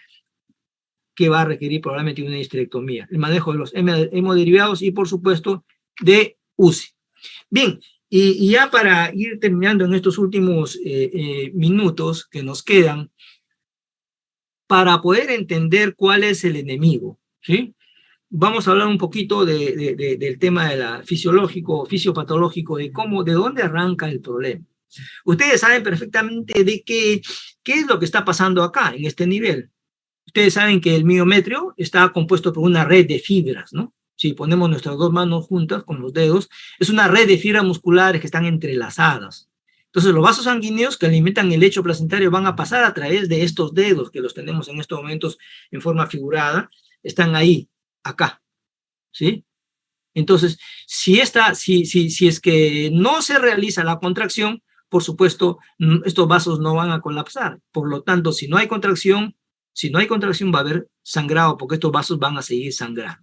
S1: que va a requerir probablemente una histerectomía, el manejo de los hemoderivados y, por supuesto, de UCI. Bien, y ya para ir terminando en estos últimos minutos que nos quedan, para poder entender cuál es el enemigo, ¿sí? Vamos a hablar un poquito del tema de la fisiopatológico, de dónde arranca el problema. Ustedes saben perfectamente de qué es lo que está pasando acá, en este nivel. Ustedes saben que el miometrio está compuesto por una red de fibras, ¿no? Si ponemos nuestras 2 manos juntas con los dedos, es una red de fibras musculares que están entrelazadas. Entonces, los vasos sanguíneos que alimentan el lecho placentario van a pasar a través de estos dedos, que los tenemos en estos momentos en forma figurada, están ahí, acá, ¿sí? Entonces, si es que no se realiza la contracción, por supuesto, estos vasos no van a colapsar. Por lo tanto, si no hay contracción va a haber sangrado, porque estos vasos van a seguir sangrando.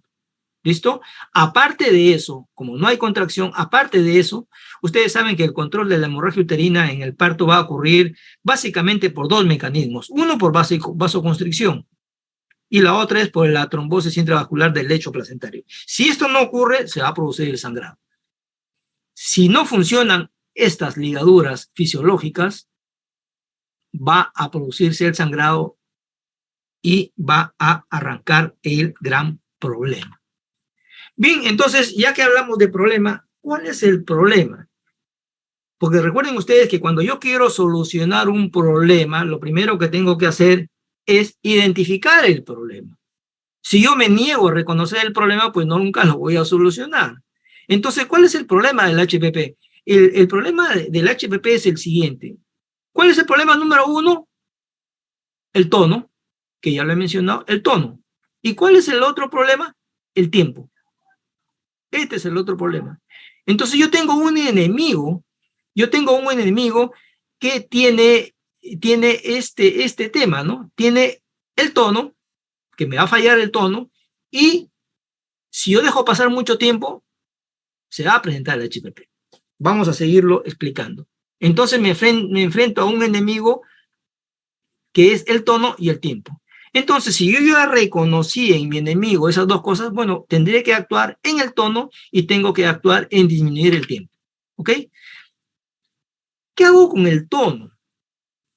S1: ¿Listo? Aparte de eso, como no hay contracción, aparte de eso, ustedes saben que el control de la hemorragia uterina en el parto va a ocurrir básicamente por 2 mecanismos. Uno por vasoconstricción y la otra es por la trombosis intravascular del lecho placentario. Si esto no ocurre, se va a producir el sangrado. Si no funcionan estas ligaduras fisiológicas, va a producirse el sangrado y va a arrancar el gran problema. Bien, entonces, ya que hablamos de problema, ¿cuál es el problema? Porque recuerden ustedes que cuando yo quiero solucionar un problema, lo primero que tengo que hacer es identificar el problema. Si yo me niego a reconocer el problema, pues nunca lo voy a solucionar. Entonces, ¿cuál es el problema del HPP? El problema del HPP es el siguiente. ¿Cuál es el problema número uno? El tono, que ya lo he mencionado, el tono. ¿Y cuál es el otro problema? El tiempo. Este es el otro problema. Entonces yo tengo un enemigo que tiene este tema, ¿no? Tiene el tono, que me va a fallar el tono, y si yo dejo pasar mucho tiempo, se va a presentar el HPP. Vamos a seguirlo explicando. Entonces me enfrento a un enemigo que es el tono y el tiempo. Entonces, si yo ya reconocí en mi enemigo esas dos cosas, bueno, tendré que actuar en el tono y tengo que actuar en disminuir el tiempo. ¿Ok? ¿Qué hago con el tono?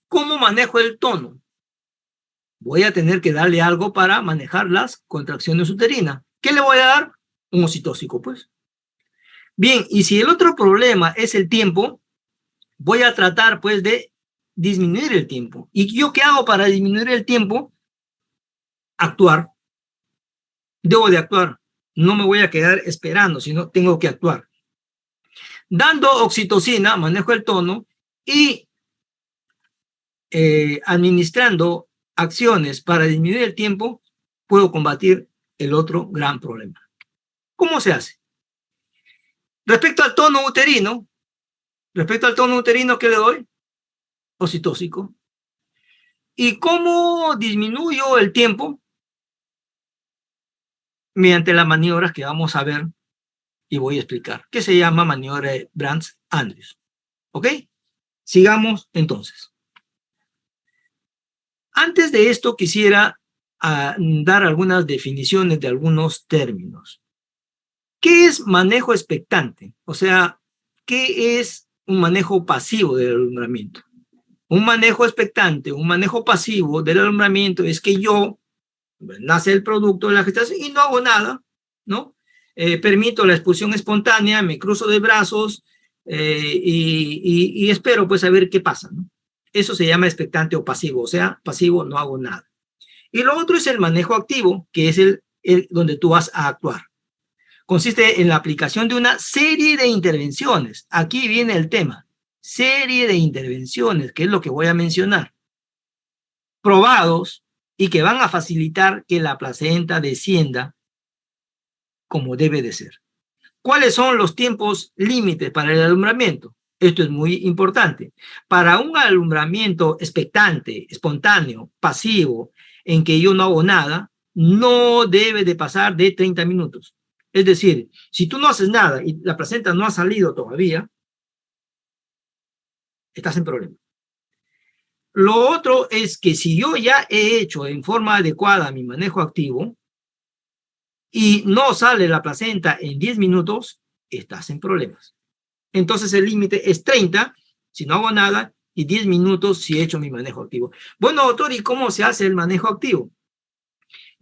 S1: ¿Cómo manejo el tono? Voy a tener que darle algo para manejar las contracciones uterinas. ¿Qué le voy a dar? Un oxitóxico, pues. Bien, y si el otro problema es el tiempo, voy a tratar, pues, de disminuir el tiempo. ¿Y yo qué hago para disminuir el tiempo? Actuar. Debo de actuar. No me voy a quedar esperando, sino tengo que actuar. Dando oxitocina, manejo el tono, y administrando acciones para disminuir el tiempo, puedo combatir el otro gran problema. ¿Cómo se hace? Respecto al tono uterino, ¿qué le doy? Oxitóxico. ¿Y cómo disminuyo el tiempo? Mediante las maniobras que vamos a ver y voy a explicar, que se llama maniobra de Brandt-Andrews. ¿Ok? Sigamos entonces. Antes de esto quisiera dar algunas definiciones de algunos términos. ¿Qué es manejo expectante? O sea, ¿qué es un manejo pasivo del alumbramiento? Un manejo expectante, un manejo pasivo del alumbramiento es que yo, nace el producto de la gestación y no hago nada, ¿no? Permito la expulsión espontánea, me cruzo de brazos y espero pues a ver qué pasa, ¿no? Eso se llama expectante o pasivo, o sea, pasivo no hago nada. Y lo otro es el manejo activo, que es el donde tú vas a actuar. Consiste en la aplicación de una serie de intervenciones. Aquí viene el tema. Serie de intervenciones, que es lo que voy a mencionar. Probados y que van a facilitar que la placenta descienda como debe de ser. ¿Cuáles son los tiempos límites para el alumbramiento? Esto es muy importante. Para un alumbramiento expectante, espontáneo, pasivo, en que yo no hago nada, no debe de pasar de 30 minutos. Es decir, si tú no haces nada y la placenta no ha salido todavía, estás en problema. Lo otro es que si yo ya he hecho en forma adecuada mi manejo activo y no sale la placenta en 10 minutos, estás en problemas. Entonces el límite es 30 si no hago nada y 10 minutos si he hecho mi manejo activo. Bueno, doctor, ¿y cómo se hace el manejo activo?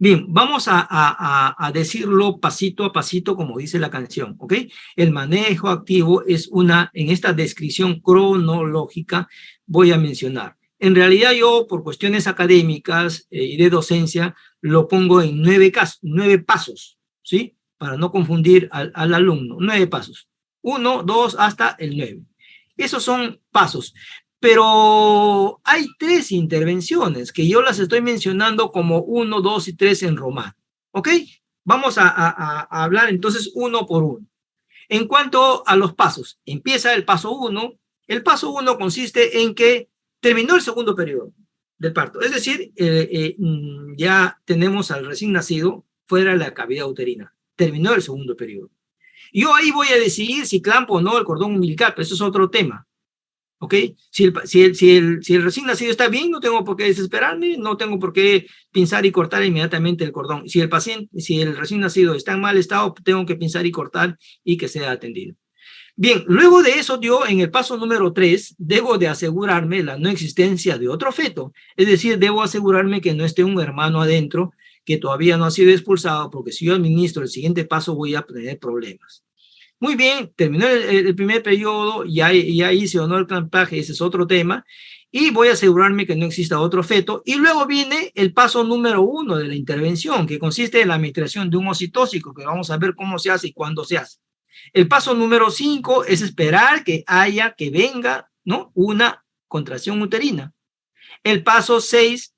S1: Bien, vamos a decirlo pasito a pasito como dice la canción, ¿ok? El manejo activo es en esta descripción cronológica voy a mencionar. En realidad yo, por cuestiones académicas y de docencia, lo pongo en 9 pasos, ¿sí? Para no confundir al alumno, 9 pasos. 1, 2, hasta el 9. Esos son pasos. Pero hay 3 intervenciones que yo las estoy mencionando como 1, 2 y 3 en romano. ¿Ok? Vamos a hablar entonces uno por uno. En cuanto a los pasos, empieza el paso 1. El paso 1 consiste en que terminó el segundo periodo del parto. Es decir, ya tenemos al recién nacido fuera de la cavidad uterina. Terminó el segundo periodo. Yo ahí voy a decidir si clampo o no el cordón umbilical, pero eso es otro tema. ¿Ok? Si el recién nacido está bien, no tengo por qué desesperarme, no tengo por qué pinzar y cortar inmediatamente el cordón. Si el recién nacido está en mal estado, tengo que pinzar y cortar y que sea atendido. Bien, luego de eso yo en el paso número 3 debo de asegurarme la no existencia de otro feto. Es decir, debo asegurarme que no esté un hermano adentro que todavía no ha sido expulsado, porque si yo administro el siguiente paso voy a tener problemas. Muy bien, terminó el primer periodo, ya hice o no el clampaje, ese es otro tema, y voy a asegurarme que no exista otro feto. Y luego viene el paso número 1 de la intervención, que consiste en la administración de un oxitóxico, que vamos a ver cómo se hace y cuándo se hace. El paso número 5 es esperar que venga, ¿no?, una contracción uterina. El paso 6,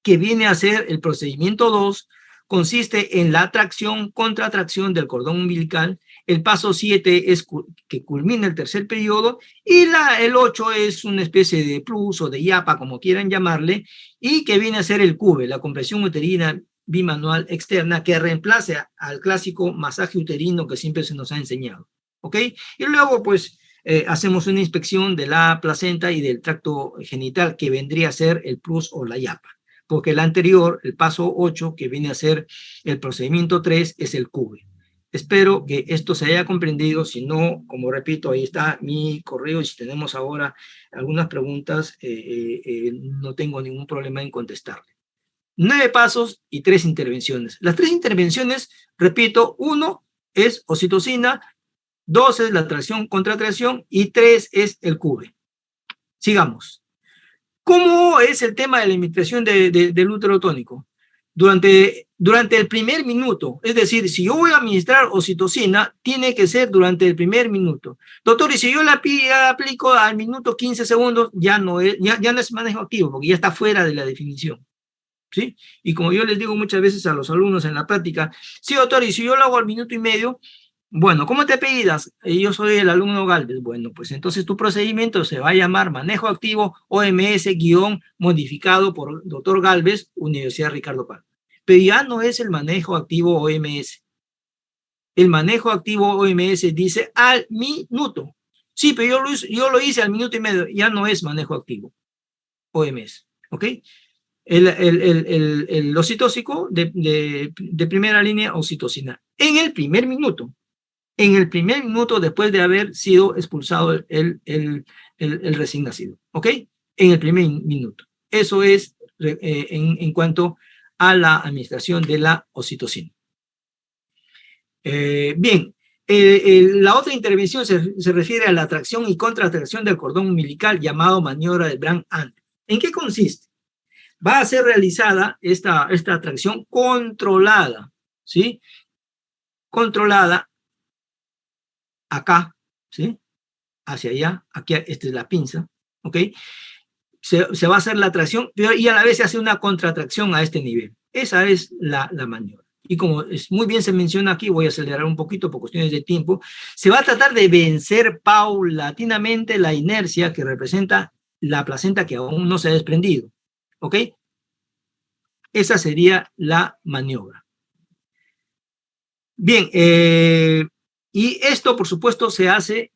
S1: que viene a ser el procedimiento 2, consiste en la tracción, contratracción del cordón umbilical. El paso 7 es que culmina el tercer periodo, y el 8 es una especie de plus o de yapa, como quieran llamarle, y que viene a ser el CUBE, la compresión uterina bimanual externa, que reemplace al clásico masaje uterino que siempre se nos ha enseñado. ¿Ok? Y luego, pues, hacemos una inspección de la placenta y del tracto genital, que vendría a ser el plus o la yapa, porque el anterior, el paso 8, que viene a ser el procedimiento 3, es el CUBE. Espero que esto se haya comprendido. Si no, como repito, ahí está mi correo, y si tenemos ahora algunas preguntas, no tengo ningún problema en contestarle. 9 pasos y 3 intervenciones. Las 3 intervenciones, repito, 1 es oxitocina, 2 es la tracción, contratracción, y 3 es el CUBE. Sigamos. ¿Cómo es el tema de la administración del útero tónico? Durante el primer minuto, es decir, si yo voy a administrar oxitocina, tiene que ser durante el primer minuto. Doctor, y si yo la aplico al minuto 15 segundos, ya no es manejo activo, porque ya está fuera de la definición. ¿Sí? Y como yo les digo muchas veces a los alumnos en la práctica, sí, doctor, y si yo lo hago al minuto y medio, bueno, ¿cómo te apellidas? Yo soy el alumno Galvez. Bueno, pues entonces tu procedimiento se va a llamar manejo activo OMS-modificado por doctor Galvez, Universidad Ricardo Palma. Pero ya no es el manejo activo OMS. El manejo activo OMS dice al minuto. Sí, pero yo lo hice al minuto y medio. Ya no es manejo activo OMS. ¿Ok? El oxitóxico de primera línea, oxitocina. En el primer minuto después de haber sido expulsado el recién nacido, ¿ok? En el primer minuto. Eso es en cuanto a la administración de la oxitocina. Bien, la otra intervención se refiere a la atracción y contratracción del cordón umbilical, llamado maniobra de Brandt-Andrews. ¿En qué consiste? Va a ser realizada esta atracción controlada, ¿sí? Controlada acá, ¿sí? Hacia allá, aquí, esta es la pinza, ¿ok? Se va a hacer la tracción, y a la vez se hace una contratracción a este nivel. Esa es la maniobra. Y como muy bien se menciona aquí, voy a acelerar un poquito por cuestiones de tiempo, se va a tratar de vencer paulatinamente la inercia que representa la placenta que aún no se ha desprendido, ¿ok? Esa sería la maniobra. Bien, y esto, por supuesto, se hace,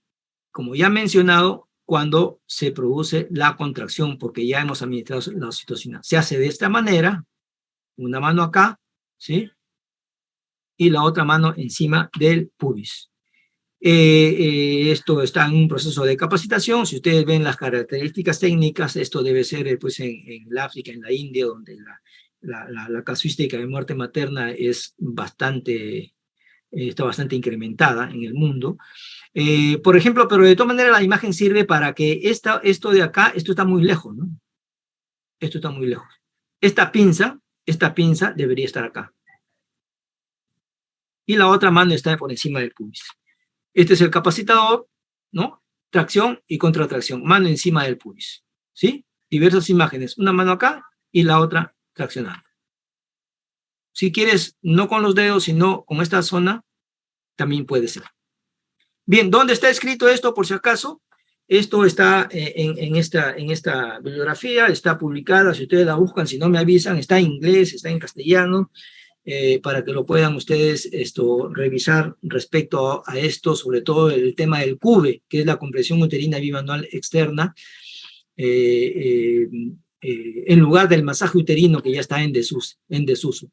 S1: como ya he mencionado, cuando se produce la contracción, porque ya hemos administrado la oxitocina. Se hace de esta manera, una mano acá, ¿sí? Y la otra mano encima del pubis. Esto está en un proceso de capacitación. Si ustedes ven las características técnicas, esto debe ser pues, en el África, en la India, donde la casuística de muerte materna es está bastante incrementada en el mundo. Por ejemplo, pero de todas maneras la imagen sirve para que esto de acá, esto está muy lejos, ¿no? Esto está muy lejos. Esta pinza debería estar acá. Y la otra mano está por encima del pubis. Este es el capacitador, ¿no? Tracción y contratracción, mano encima del pubis, ¿sí? Diversas imágenes, una mano acá y la otra traccionando. Si quieres, no con los dedos, sino con esta zona, también puede ser. Bien, ¿dónde está escrito esto, por si acaso? Esto está en esta bibliografía, está publicada, si ustedes la buscan, si no me avisan, está en inglés, está en castellano, para que lo puedan ustedes revisar respecto a esto, sobre todo el tema del CUBE, que es la compresión uterina bimanual externa, en lugar del masaje uterino que ya está en desuso.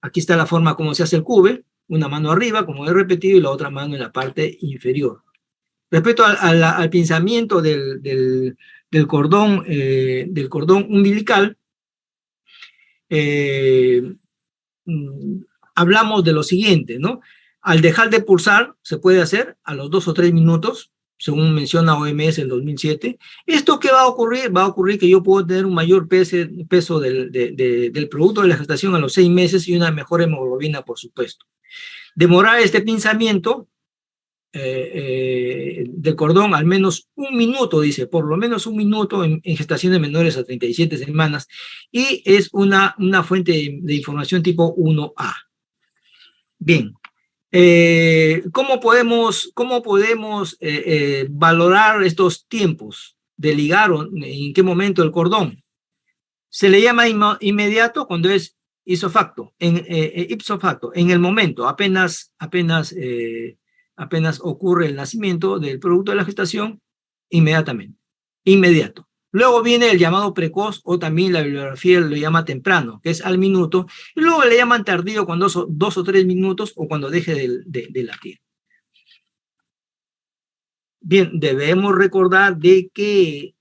S1: Aquí está la forma como se hace el CUBE, una mano arriba, como he repetido, y la otra mano en la parte inferior. Respecto al pinzamiento del cordón umbilical, eh, mm, hablamos de lo siguiente, ¿no? Al dejar de pulsar, se puede hacer a los 2 o 3 minutos, según menciona OMS en 2007. ¿Esto qué va a ocurrir? Va a ocurrir que yo puedo tener un mayor peso del producto de la gestación a los 6 meses y una mejor hemoglobina, por supuesto. Demorar este pinzamiento del cordón al menos 1 minuto, dice, por lo menos 1 minuto en gestaciones menores a 37 semanas, y es una fuente de información tipo 1A. Bien, ¿cómo podemos valorar estos tiempos de ligar o en qué momento el cordón? Se le llama inmediato cuando es ipso facto, en el momento, apenas ocurre el nacimiento del producto de la gestación, inmediatamente, inmediato. Luego viene el llamado precoz, o también la bibliografía lo llama temprano, que es al minuto, y luego le llaman tardío cuando son 2 o 3 minutos o cuando deje de latir. Bien, debemos recordar de que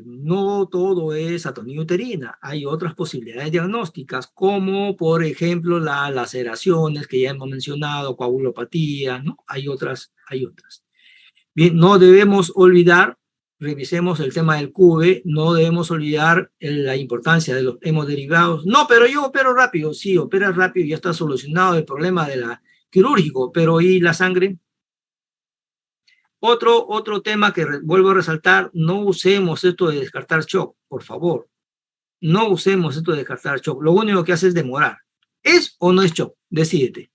S1: no todo es atonía uterina. Hay otras posibilidades diagnósticas, como por ejemplo las laceraciones que ya hemos mencionado, coagulopatía, ¿no? Hay otras. Bien, no debemos olvidar, revisemos el tema del QV, no debemos olvidar la importancia de los hemoderivados. No, pero yo opero rápido. Sí, opera rápido y ya está solucionado el problema de la quirúrgico, pero ¿y la sangre? Otro tema que vuelvo a resaltar, no usemos esto de descartar shock, por favor. No usemos esto de descartar shock. Lo único que hace es demorar. ¿Es o no es shock? Decídete.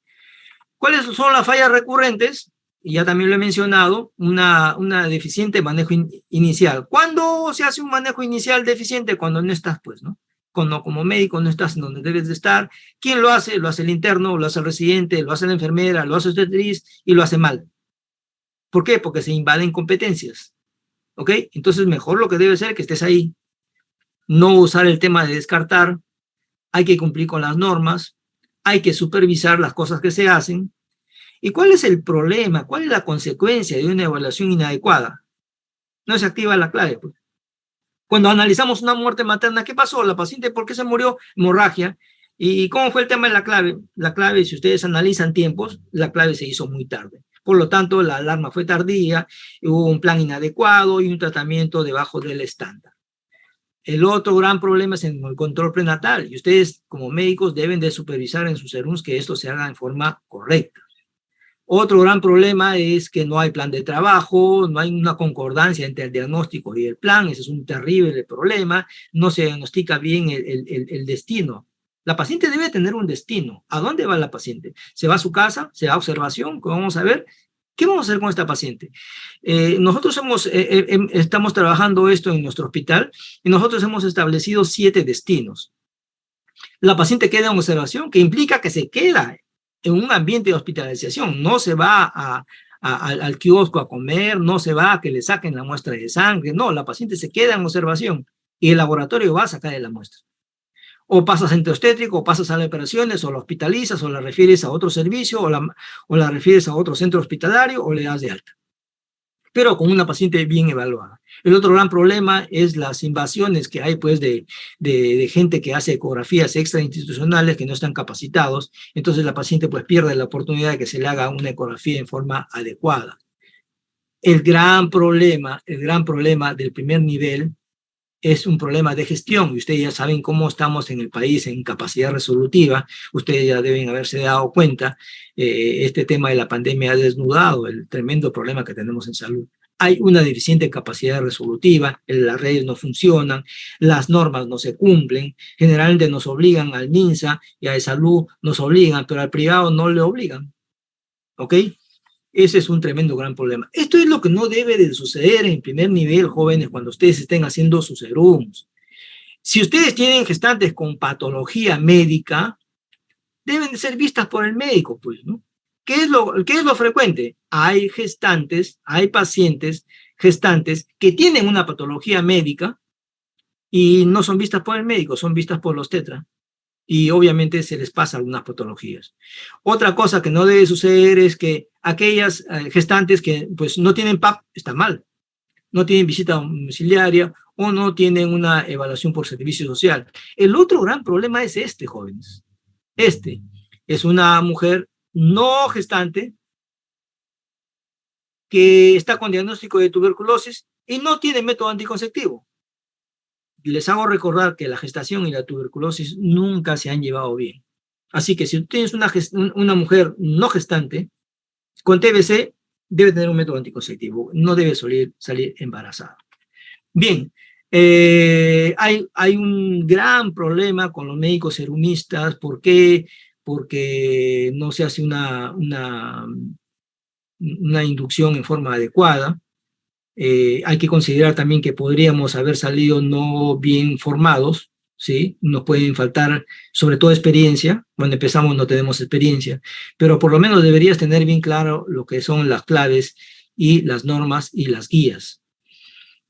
S1: ¿Cuáles son las fallas recurrentes? Y ya también lo he mencionado, una deficiente manejo inicial. ¿Cuándo se hace un manejo inicial deficiente? Cuando no estás, pues, ¿no? Cuando como médico no estás en donde debes de estar. ¿Quién lo hace? Lo hace el interno, lo hace el residente, lo hace la enfermera, lo hace el obstetriz y lo hace mal. ¿Por qué? Porque se invaden competencias. ¿Ok? Entonces, mejor lo que debe ser que estés ahí. No usar el tema de descartar. Hay que cumplir con las normas. Hay que supervisar las cosas que se hacen. ¿Y cuál es el problema? ¿Cuál es la consecuencia de una evaluación inadecuada? No se activa la clave. Pues. Cuando analizamos una muerte materna, ¿qué pasó? La paciente, ¿por qué se murió? Hemorragia. ¿Y cómo fue el tema de la clave? La clave, si ustedes analizan tiempos, la clave se hizo muy tarde. Por lo tanto, la alarma fue tardía, hubo un plan inadecuado y un tratamiento debajo del estándar. El otro gran problema es en el control prenatal, y ustedes como médicos deben de supervisar en sus serums que esto se haga en forma correcta. Otro gran problema es que no hay plan de trabajo, no hay una concordancia entre el diagnóstico y el plan, ese es un terrible problema, no se diagnostica bien el destino. La paciente debe tener un destino. ¿A dónde va la paciente? ¿Se va a su casa? ¿Se va a observación? ¿Cómo vamos a ver? ¿Qué vamos a hacer con esta paciente? Nosotros estamos trabajando esto en nuestro hospital y nosotros hemos establecido 7 destinos. La paciente queda en observación, que implica que se queda en un ambiente de hospitalización, no se va al kiosco a comer, no se va a que le saquen la muestra de sangre, no, la paciente se queda en observación y el laboratorio va a sacar la muestra. O pasas entre obstétrico, o pasas a las operaciones, o la hospitalizas, o la refieres a otro servicio, o la refieres a otro centro hospitalario, o le das de alta. Pero con una paciente bien evaluada. El otro gran problema es las invasiones que hay, pues, de gente que hace ecografías extrainstitucionales que no están capacitados. Entonces la paciente, pues, pierde la oportunidad de que se le haga una ecografía en forma adecuada. El gran problema del primer nivel es un problema de gestión, y ustedes ya saben cómo estamos en el país en capacidad resolutiva, ustedes ya deben haberse dado cuenta, este tema de la pandemia ha desnudado el tremendo problema que tenemos en salud. Hay una deficiente capacidad resolutiva, las redes no funcionan, las normas no se cumplen, generalmente nos obligan al MINSA y a salud nos obligan, pero al privado no le obligan, ¿ok? Ese es un tremendo gran problema. Esto es lo que no debe de suceder en primer nivel, jóvenes, cuando ustedes estén haciendo sus serums. Si ustedes tienen gestantes con patología médica, deben de ser vistas por el médico, pues, ¿no? ¿Qué es lo frecuente? Hay gestantes, hay pacientes gestantes que tienen una patología médica y no son vistas por el médico, son vistas por los tetra. y obviamente se les pasa algunas patologías. Otra cosa que no debe suceder es que aquellas gestantes que pues no tienen PAP, está mal, no tienen visita domiciliaria o no tienen una evaluación por servicio social. El otro gran problema es este, jóvenes. Este es una mujer no gestante que está con diagnóstico de tuberculosis y no tiene método anticonceptivo. Les hago recordar que la gestación y la tuberculosis nunca se han llevado bien. Así que si tú tienes una mujer no gestante, con TBC debe tener un método anticonceptivo, no debe salir embarazada. Bien, hay un gran problema con los médicos serumistas. ¿Por qué? Porque no se hace una inducción en forma adecuada. Hay que considerar también que podríamos haber salido no bien formados, ¿sí? Nos pueden faltar, sobre todo, experiencia. Cuando empezamos no tenemos experiencia, pero por lo menos deberías tener bien claro lo que son las claves y las normas y las guías.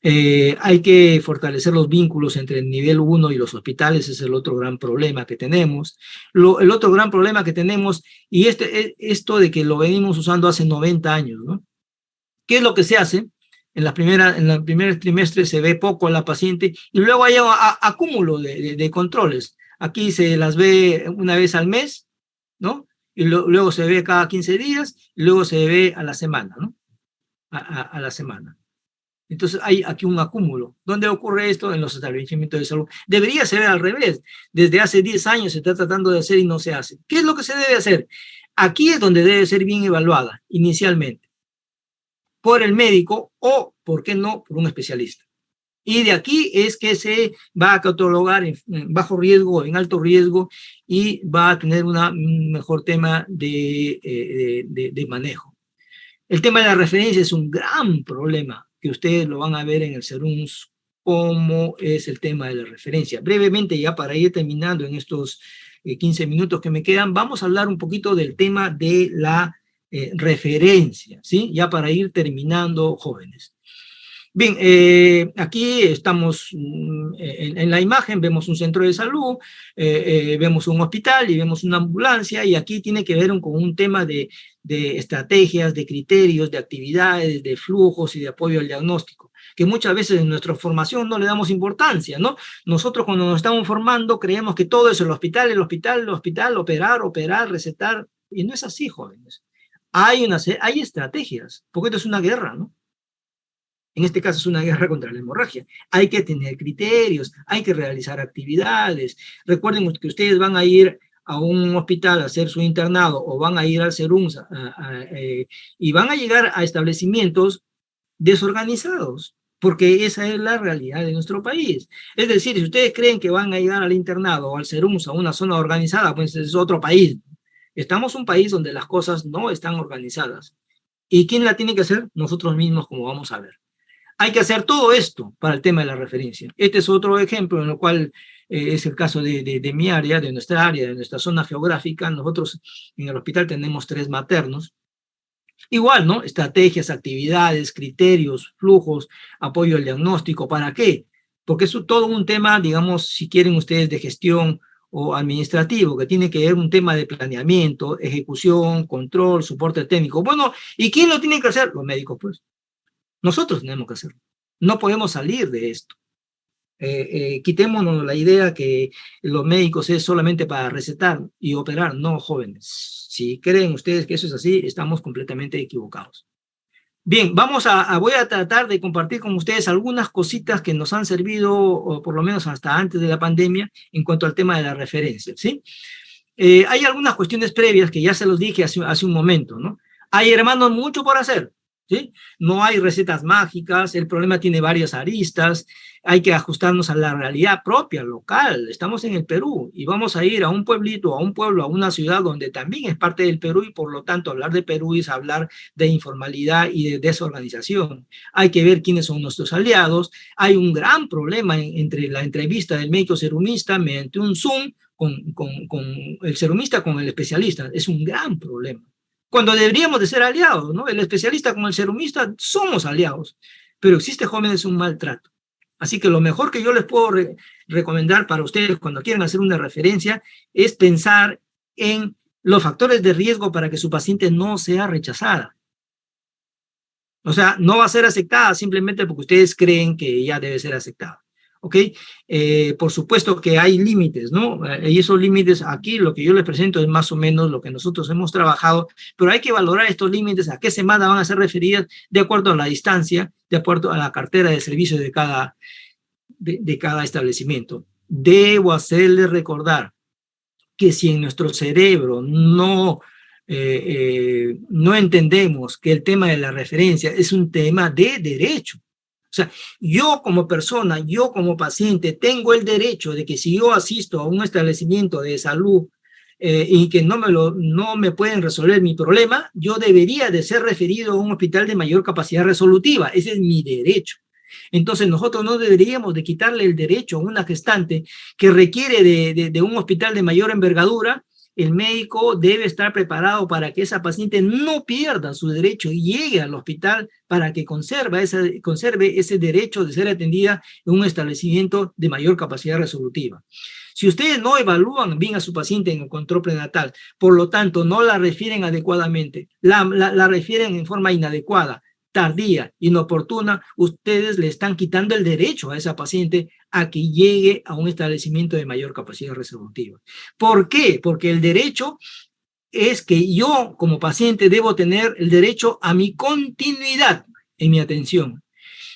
S1: Hay que fortalecer los vínculos entre el nivel 1 y los hospitales, ese es el otro gran problema que tenemos. El otro gran problema que tenemos, y esto de que lo venimos usando hace 90 años, ¿no? ¿Qué es lo que se hace? En el primer trimestre se ve poco a la paciente y luego hay acúmulo de controles. Aquí se las ve una vez al mes, ¿no? Y luego se ve cada 15 días y luego se ve a la semana, ¿no? A la semana. Entonces hay aquí un acúmulo. ¿Dónde ocurre esto? En los establecimientos de salud. Debería ser al revés. Desde hace 10 años se está tratando de hacer y no se hace. ¿Qué es lo que se debe hacer? Aquí es donde debe ser bien evaluada inicialmente por el médico o, ¿por qué no?, por un especialista. Y de aquí es que se va a catalogar en bajo riesgo, en alto riesgo, y va a tener un mejor tema de manejo. El tema de la referencia es un gran problema que ustedes lo van a ver en el SERUMS, cómo es el tema de la referencia. Brevemente, ya para ir terminando en estos 15 minutos que me quedan, vamos a hablar un poquito del tema de la referencia, ¿sí? Ya para ir terminando, jóvenes. Bien, aquí estamos en la imagen, vemos un centro de salud, vemos un hospital y vemos una ambulancia, y aquí tiene que ver con un tema de estrategias, de criterios, de actividades, de flujos y de apoyo al diagnóstico, que muchas veces en nuestra formación no le damos importancia, ¿no? Nosotros cuando nos estamos formando creemos que todo es el hospital, el hospital, el hospital, operar, recetar, y no es así, jóvenes. Hay estrategias, porque esto es una guerra, ¿no? En este caso es una guerra contra la hemorragia. Hay que tener criterios, hay que realizar actividades. Recuerden que ustedes van a ir a un hospital a hacer su internado o van a ir al SERUMS y van a llegar a establecimientos desorganizados, porque esa es la realidad de nuestro país. Es decir, si ustedes creen que van a llegar al internado o al SERUMS, a una zona organizada, pues es otro país. Estamos en un país donde las cosas no están organizadas. ¿Y quién la tiene que hacer? Nosotros mismos, como vamos a ver. Hay que hacer todo esto para el tema de la referencia. Este es otro ejemplo en el cual es el caso de mi área, de nuestra zona geográfica. Nosotros en el hospital tenemos 3 maternos. Igual, ¿no? Estrategias, actividades, criterios, flujos, apoyo al diagnóstico. ¿Para qué? Porque es todo un tema, digamos, si quieren ustedes, de gestión o administrativo, que tiene que ver un tema de planeamiento, ejecución, control, soporte técnico. Bueno, ¿y quién lo tiene que hacer? Los médicos, pues. Nosotros tenemos que hacerlo. No podemos salir de esto. Quitémonos la idea que los médicos es solamente para recetar y operar. No, jóvenes. Si creen ustedes que eso es así, estamos completamente equivocados. Bien, voy a tratar de compartir con ustedes algunas cositas que nos han servido, o por lo menos hasta antes de la pandemia, en cuanto al tema de la referencia, ¿sí? Hay algunas cuestiones previas que ya se los dije hace un momento, ¿no? Hay, hermanos, mucho por hacer, ¿sí? No hay recetas mágicas, el problema tiene varias aristas, hay que ajustarnos a la realidad propia, local. Estamos en el Perú y vamos a ir a un pueblito, a un pueblo, a una ciudad donde también es parte del Perú, y por lo tanto hablar de Perú es hablar de informalidad y de desorganización. Hay que ver quiénes son nuestros aliados. Hay un gran problema entre la entrevista del médico serumista mediante un Zoom con el serumista con el especialista. Es un gran problema, cuando deberíamos de ser aliados, ¿no? El especialista con el serumista somos aliados, pero existe, jóvenes, un maltrato. Así que lo mejor que yo les puedo recomendar para ustedes cuando quieran hacer una referencia es pensar en los factores de riesgo para que su paciente no sea rechazada. O sea, no va a ser aceptada simplemente porque ustedes creen que ya debe ser aceptada. ¿Ok? Por supuesto que hay límites, ¿no? Y esos límites aquí, lo que yo les presento es más o menos lo que nosotros hemos trabajado, pero hay que valorar estos límites, a qué semana van a ser referidas de acuerdo a la distancia, de acuerdo a la cartera de servicios de cada establecimiento. Debo hacerles recordar que si en nuestro cerebro no entendemos que el tema de la referencia es un tema de derecho. O sea, yo como persona, yo como paciente, tengo el derecho de que si yo asisto a un establecimiento de salud y que no me pueden resolver mi problema, yo debería de ser referido a un hospital de mayor capacidad resolutiva. Ese es mi derecho. Entonces nosotros no deberíamos de quitarle el derecho a una gestante que requiere de un hospital de mayor envergadura. El médico debe estar preparado para que esa paciente no pierda su derecho y llegue al hospital para que conserve ese derecho de ser atendida en un establecimiento de mayor capacidad resolutiva. Si ustedes no evalúan bien a su paciente en el control prenatal, por lo tanto no la refieren adecuadamente, la refieren en forma inadecuada, tardía, inoportuna, ustedes le están quitando el derecho a esa paciente a que llegue a un establecimiento de mayor capacidad resolutiva. ¿Por qué? Porque el derecho es que yo como paciente debo tener el derecho a mi continuidad en mi atención.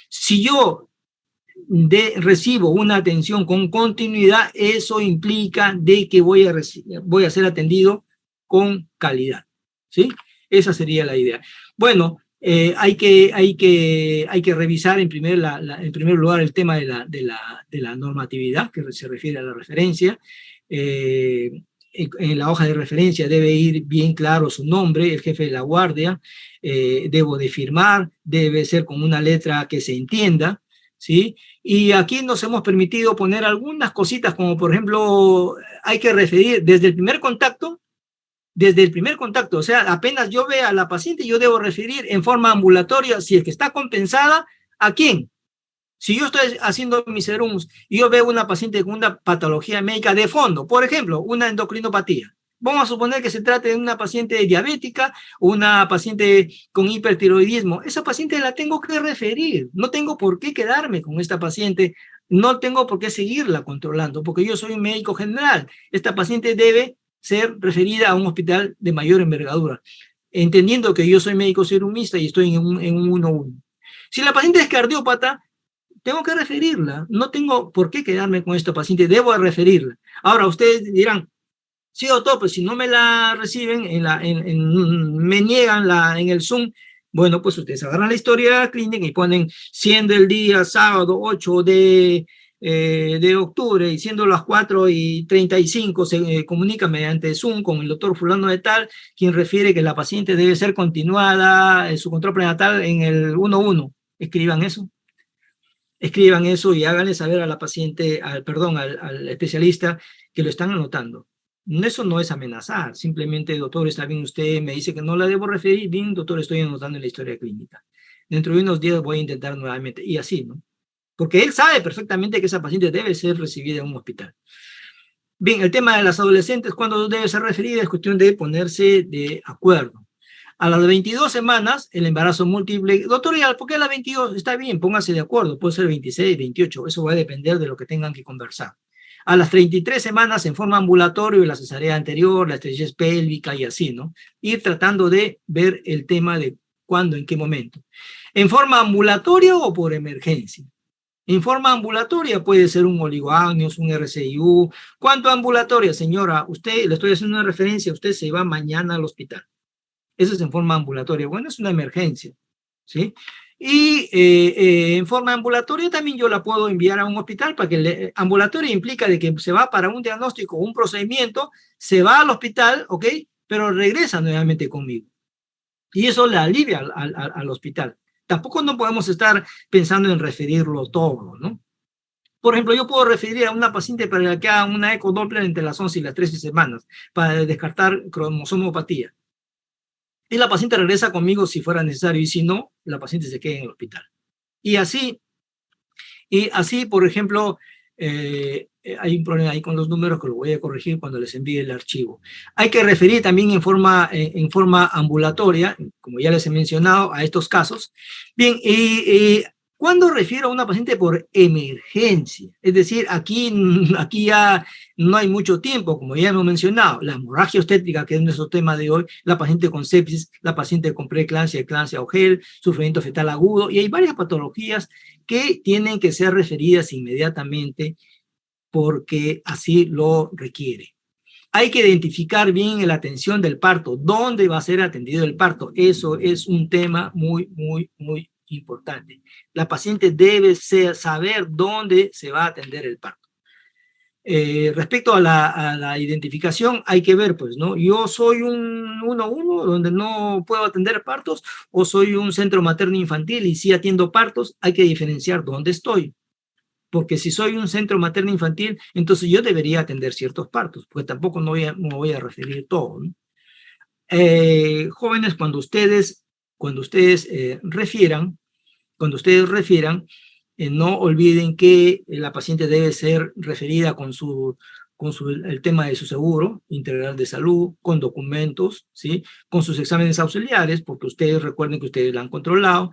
S1: Si yo recibo una atención con continuidad, eso implica de que voy a ser atendido con calidad, ¿sí? Esa sería la idea. Bueno, hay que revisar en primer lugar el tema de la normatividad que se refiere a la referencia. En la hoja de referencia debe ir bien claro su nombre, el jefe de la guardia, debo de firmar, debe ser con una letra que se entienda, ¿sí? Y aquí nos hemos permitido poner algunas cositas, como por ejemplo, hay que referir desde el primer contacto, o sea, apenas yo vea a la paciente, yo debo referir en forma ambulatoria, si es que está compensada, ¿a quién? Si yo estoy haciendo mis serums y yo veo una paciente con una patología médica de fondo, por ejemplo, una endocrinopatía, vamos a suponer que se trate de una paciente diabética o una paciente con hipertiroidismo, esa paciente la tengo que referir, no tengo por qué quedarme con esta paciente, no tengo por qué seguirla controlando, porque yo soy un médico general, esta paciente debe ser referida a un hospital de mayor envergadura, entendiendo que yo soy médico serumista y estoy en un 1-1. Si la paciente es cardiópata, tengo que referirla, no tengo por qué quedarme con esta paciente, debo referirla. Ahora, ustedes dirán, sí, doctor, pues si no me la reciben, me niegan en el Zoom, bueno, pues ustedes agarran la historia clínica y ponen, siendo el día sábado 8 de octubre y siendo las 4:35, se comunica mediante Zoom con el doctor fulano de tal, quien refiere que la paciente debe ser continuada en su control prenatal en el 1-1. Escriban eso y háganle saber a la paciente, al especialista que lo están anotando. Eso no es amenazar, simplemente, doctor, está bien, usted me dice que no la debo referir, bien, doctor, estoy anotando en la historia clínica. Dentro de unos días voy a intentar nuevamente, y así, ¿no? Porque él sabe perfectamente que esa paciente debe ser recibida en un hospital. Bien, el tema de las adolescentes, cuando debe ser referida, es cuestión de ponerse de acuerdo. A las 22 semanas, el embarazo múltiple. Doctor, ¿por qué a las 22? Está bien, póngase de acuerdo. Puede ser 26, 28. Eso va a depender de lo que tengan que conversar. A las 33 semanas, en forma ambulatoria, la cesárea anterior, la estrechez pélvica y así, ¿no? Ir tratando de ver el tema de cuándo, en qué momento. En forma ambulatoria o por emergencia. En forma ambulatoria puede ser un oligoamnios, un RCIU. ¿Cuánto ambulatoria, señora? Usted, le estoy haciendo una referencia, usted se va mañana al hospital. Eso es en forma ambulatoria. Bueno, es una emergencia, ¿sí? Y en forma ambulatoria también yo la puedo enviar a un hospital para que ambulatoria implica de que se va para un diagnóstico, un procedimiento, se va al hospital, ¿ok? Pero regresa nuevamente conmigo. Y eso le alivia al hospital. Tampoco no podemos estar pensando en referirlo todo, ¿no? Por ejemplo, yo puedo referir a una paciente para que haga una ecodoppler entre las 11 y las 13 semanas para descartar cromosomopatía. Y la paciente regresa conmigo si fuera necesario, y si no, la paciente se queda en el hospital. Y así, Y así, por ejemplo, hay un problema ahí con los números que lo voy a corregir cuando les envíe el archivo. Hay que referir también en forma ambulatoria, como ya les he mencionado, a estos casos. Bien, ¿cuándo refiero a una paciente por emergencia? Es decir, aquí ya no hay mucho tiempo, como ya hemos mencionado, la hemorragia obstétrica, que es nuestro tema de hoy, la paciente con sepsis, la paciente con preeclampsia, eclampsia o gel, sufrimiento fetal agudo, y hay varias patologías que tienen que ser referidas inmediatamente porque así lo requiere. Hay que identificar bien la atención del parto, dónde va a ser atendido el parto. Eso es un tema muy importante. La paciente debe saber dónde se va a atender el parto. Respecto a la identificación, hay que ver, pues, ¿no? Yo soy un 1-1 donde no puedo atender partos, o soy un centro materno infantil y sí atiendo partos. Hay que diferenciar dónde estoy. Porque si soy un centro materno infantil, entonces yo debería atender ciertos partos, porque tampoco no voy a referir todo, ¿no? Jóvenes, cuando ustedes refieran, no olviden que la paciente debe ser referida con el tema de su seguro integral de salud, con documentos, ¿sí? Con sus exámenes auxiliares, porque ustedes recuerden que ustedes la han controlado.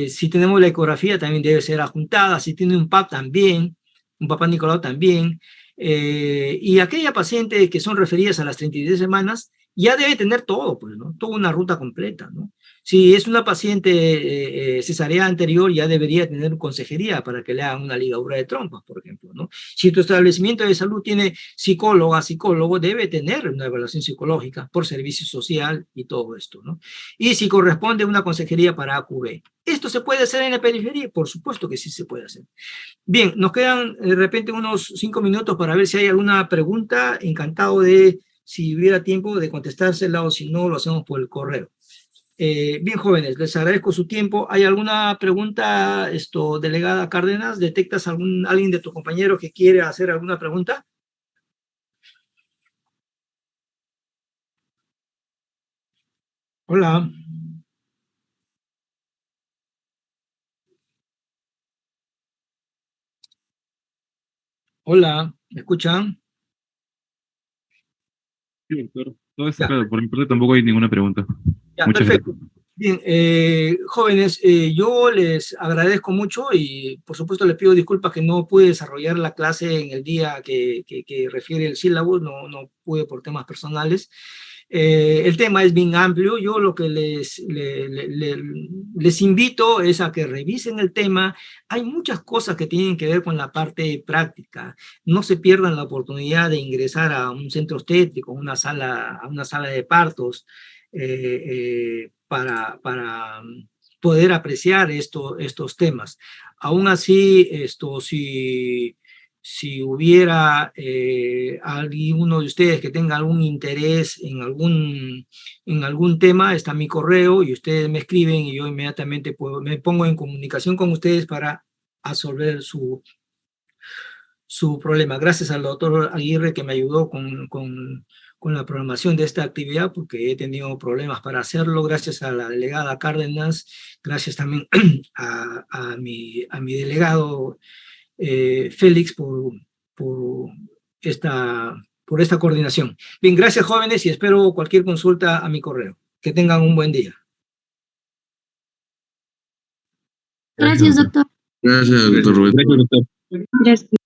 S1: Si tenemos la ecografía, también debe ser adjuntada. Si tiene un PAP también, un papá Nicolau también. Y aquella paciente que son referidas a las 33 semanas, ya debe tener todo, pues, ¿no? Toda una ruta completa, ¿no? Si es una paciente cesárea anterior, ya debería tener consejería para que le hagan una ligadura de trompas, por ejemplo, ¿no? Si tu establecimiento de salud tiene psicólogo, debe tener una evaluación psicológica por servicio social y todo esto, ¿no? Y si corresponde una consejería para AQB. ¿Esto se puede hacer en la periferia? Por supuesto que sí se puede hacer. Bien, nos quedan de repente unos 5 minutos para ver si hay alguna pregunta. Encantado de, si hubiera tiempo, de contestársela, o si no, lo hacemos por el correo. Bien, jóvenes, les agradezco su tiempo. ¿Hay alguna pregunta, delegada Cárdenas? ¿Detectas alguien de tu compañero que quiere hacer alguna pregunta? Hola. Hola, ¿me escuchan?
S2: Sí, doctor. Todo está
S1: Ya,
S2: claro. Por mi parte tampoco hay ninguna pregunta.
S1: ya,
S2: Muchas
S1: perfecto.
S2: gracias.
S1: Bien, jóvenes, yo les agradezco mucho y por supuesto les pido disculpas que no pude desarrollar la clase en el día que refiere el sílabo, no pude por temas personales. El tema es bien amplio. Yo lo que les invito es a que revisen el tema. Hay muchas cosas que tienen que ver con la parte práctica. No se pierdan la oportunidad de ingresar a un centro obstétrico, a una sala de partos, para poder apreciar estos temas. Aún así, si hubiera alguno de ustedes que tenga algún interés en algún tema, está mi correo y ustedes me escriben y yo inmediatamente me pongo en comunicación con ustedes para resolver su problema. Gracias al doctor Aguirre que me ayudó con la programación de esta actividad, porque he tenido problemas para hacerlo. Gracias a la delegada Cárdenas, gracias también a mi delegado Félix por por esta coordinación. Bien, gracias jóvenes y espero cualquier consulta a mi correo. Que tengan un buen día.
S2: Gracias,
S3: Gracias,
S2: doctor.
S3: doctor. Gracias, doctor Rubén.
S2: Gracias, doctor.
S3: Gracias.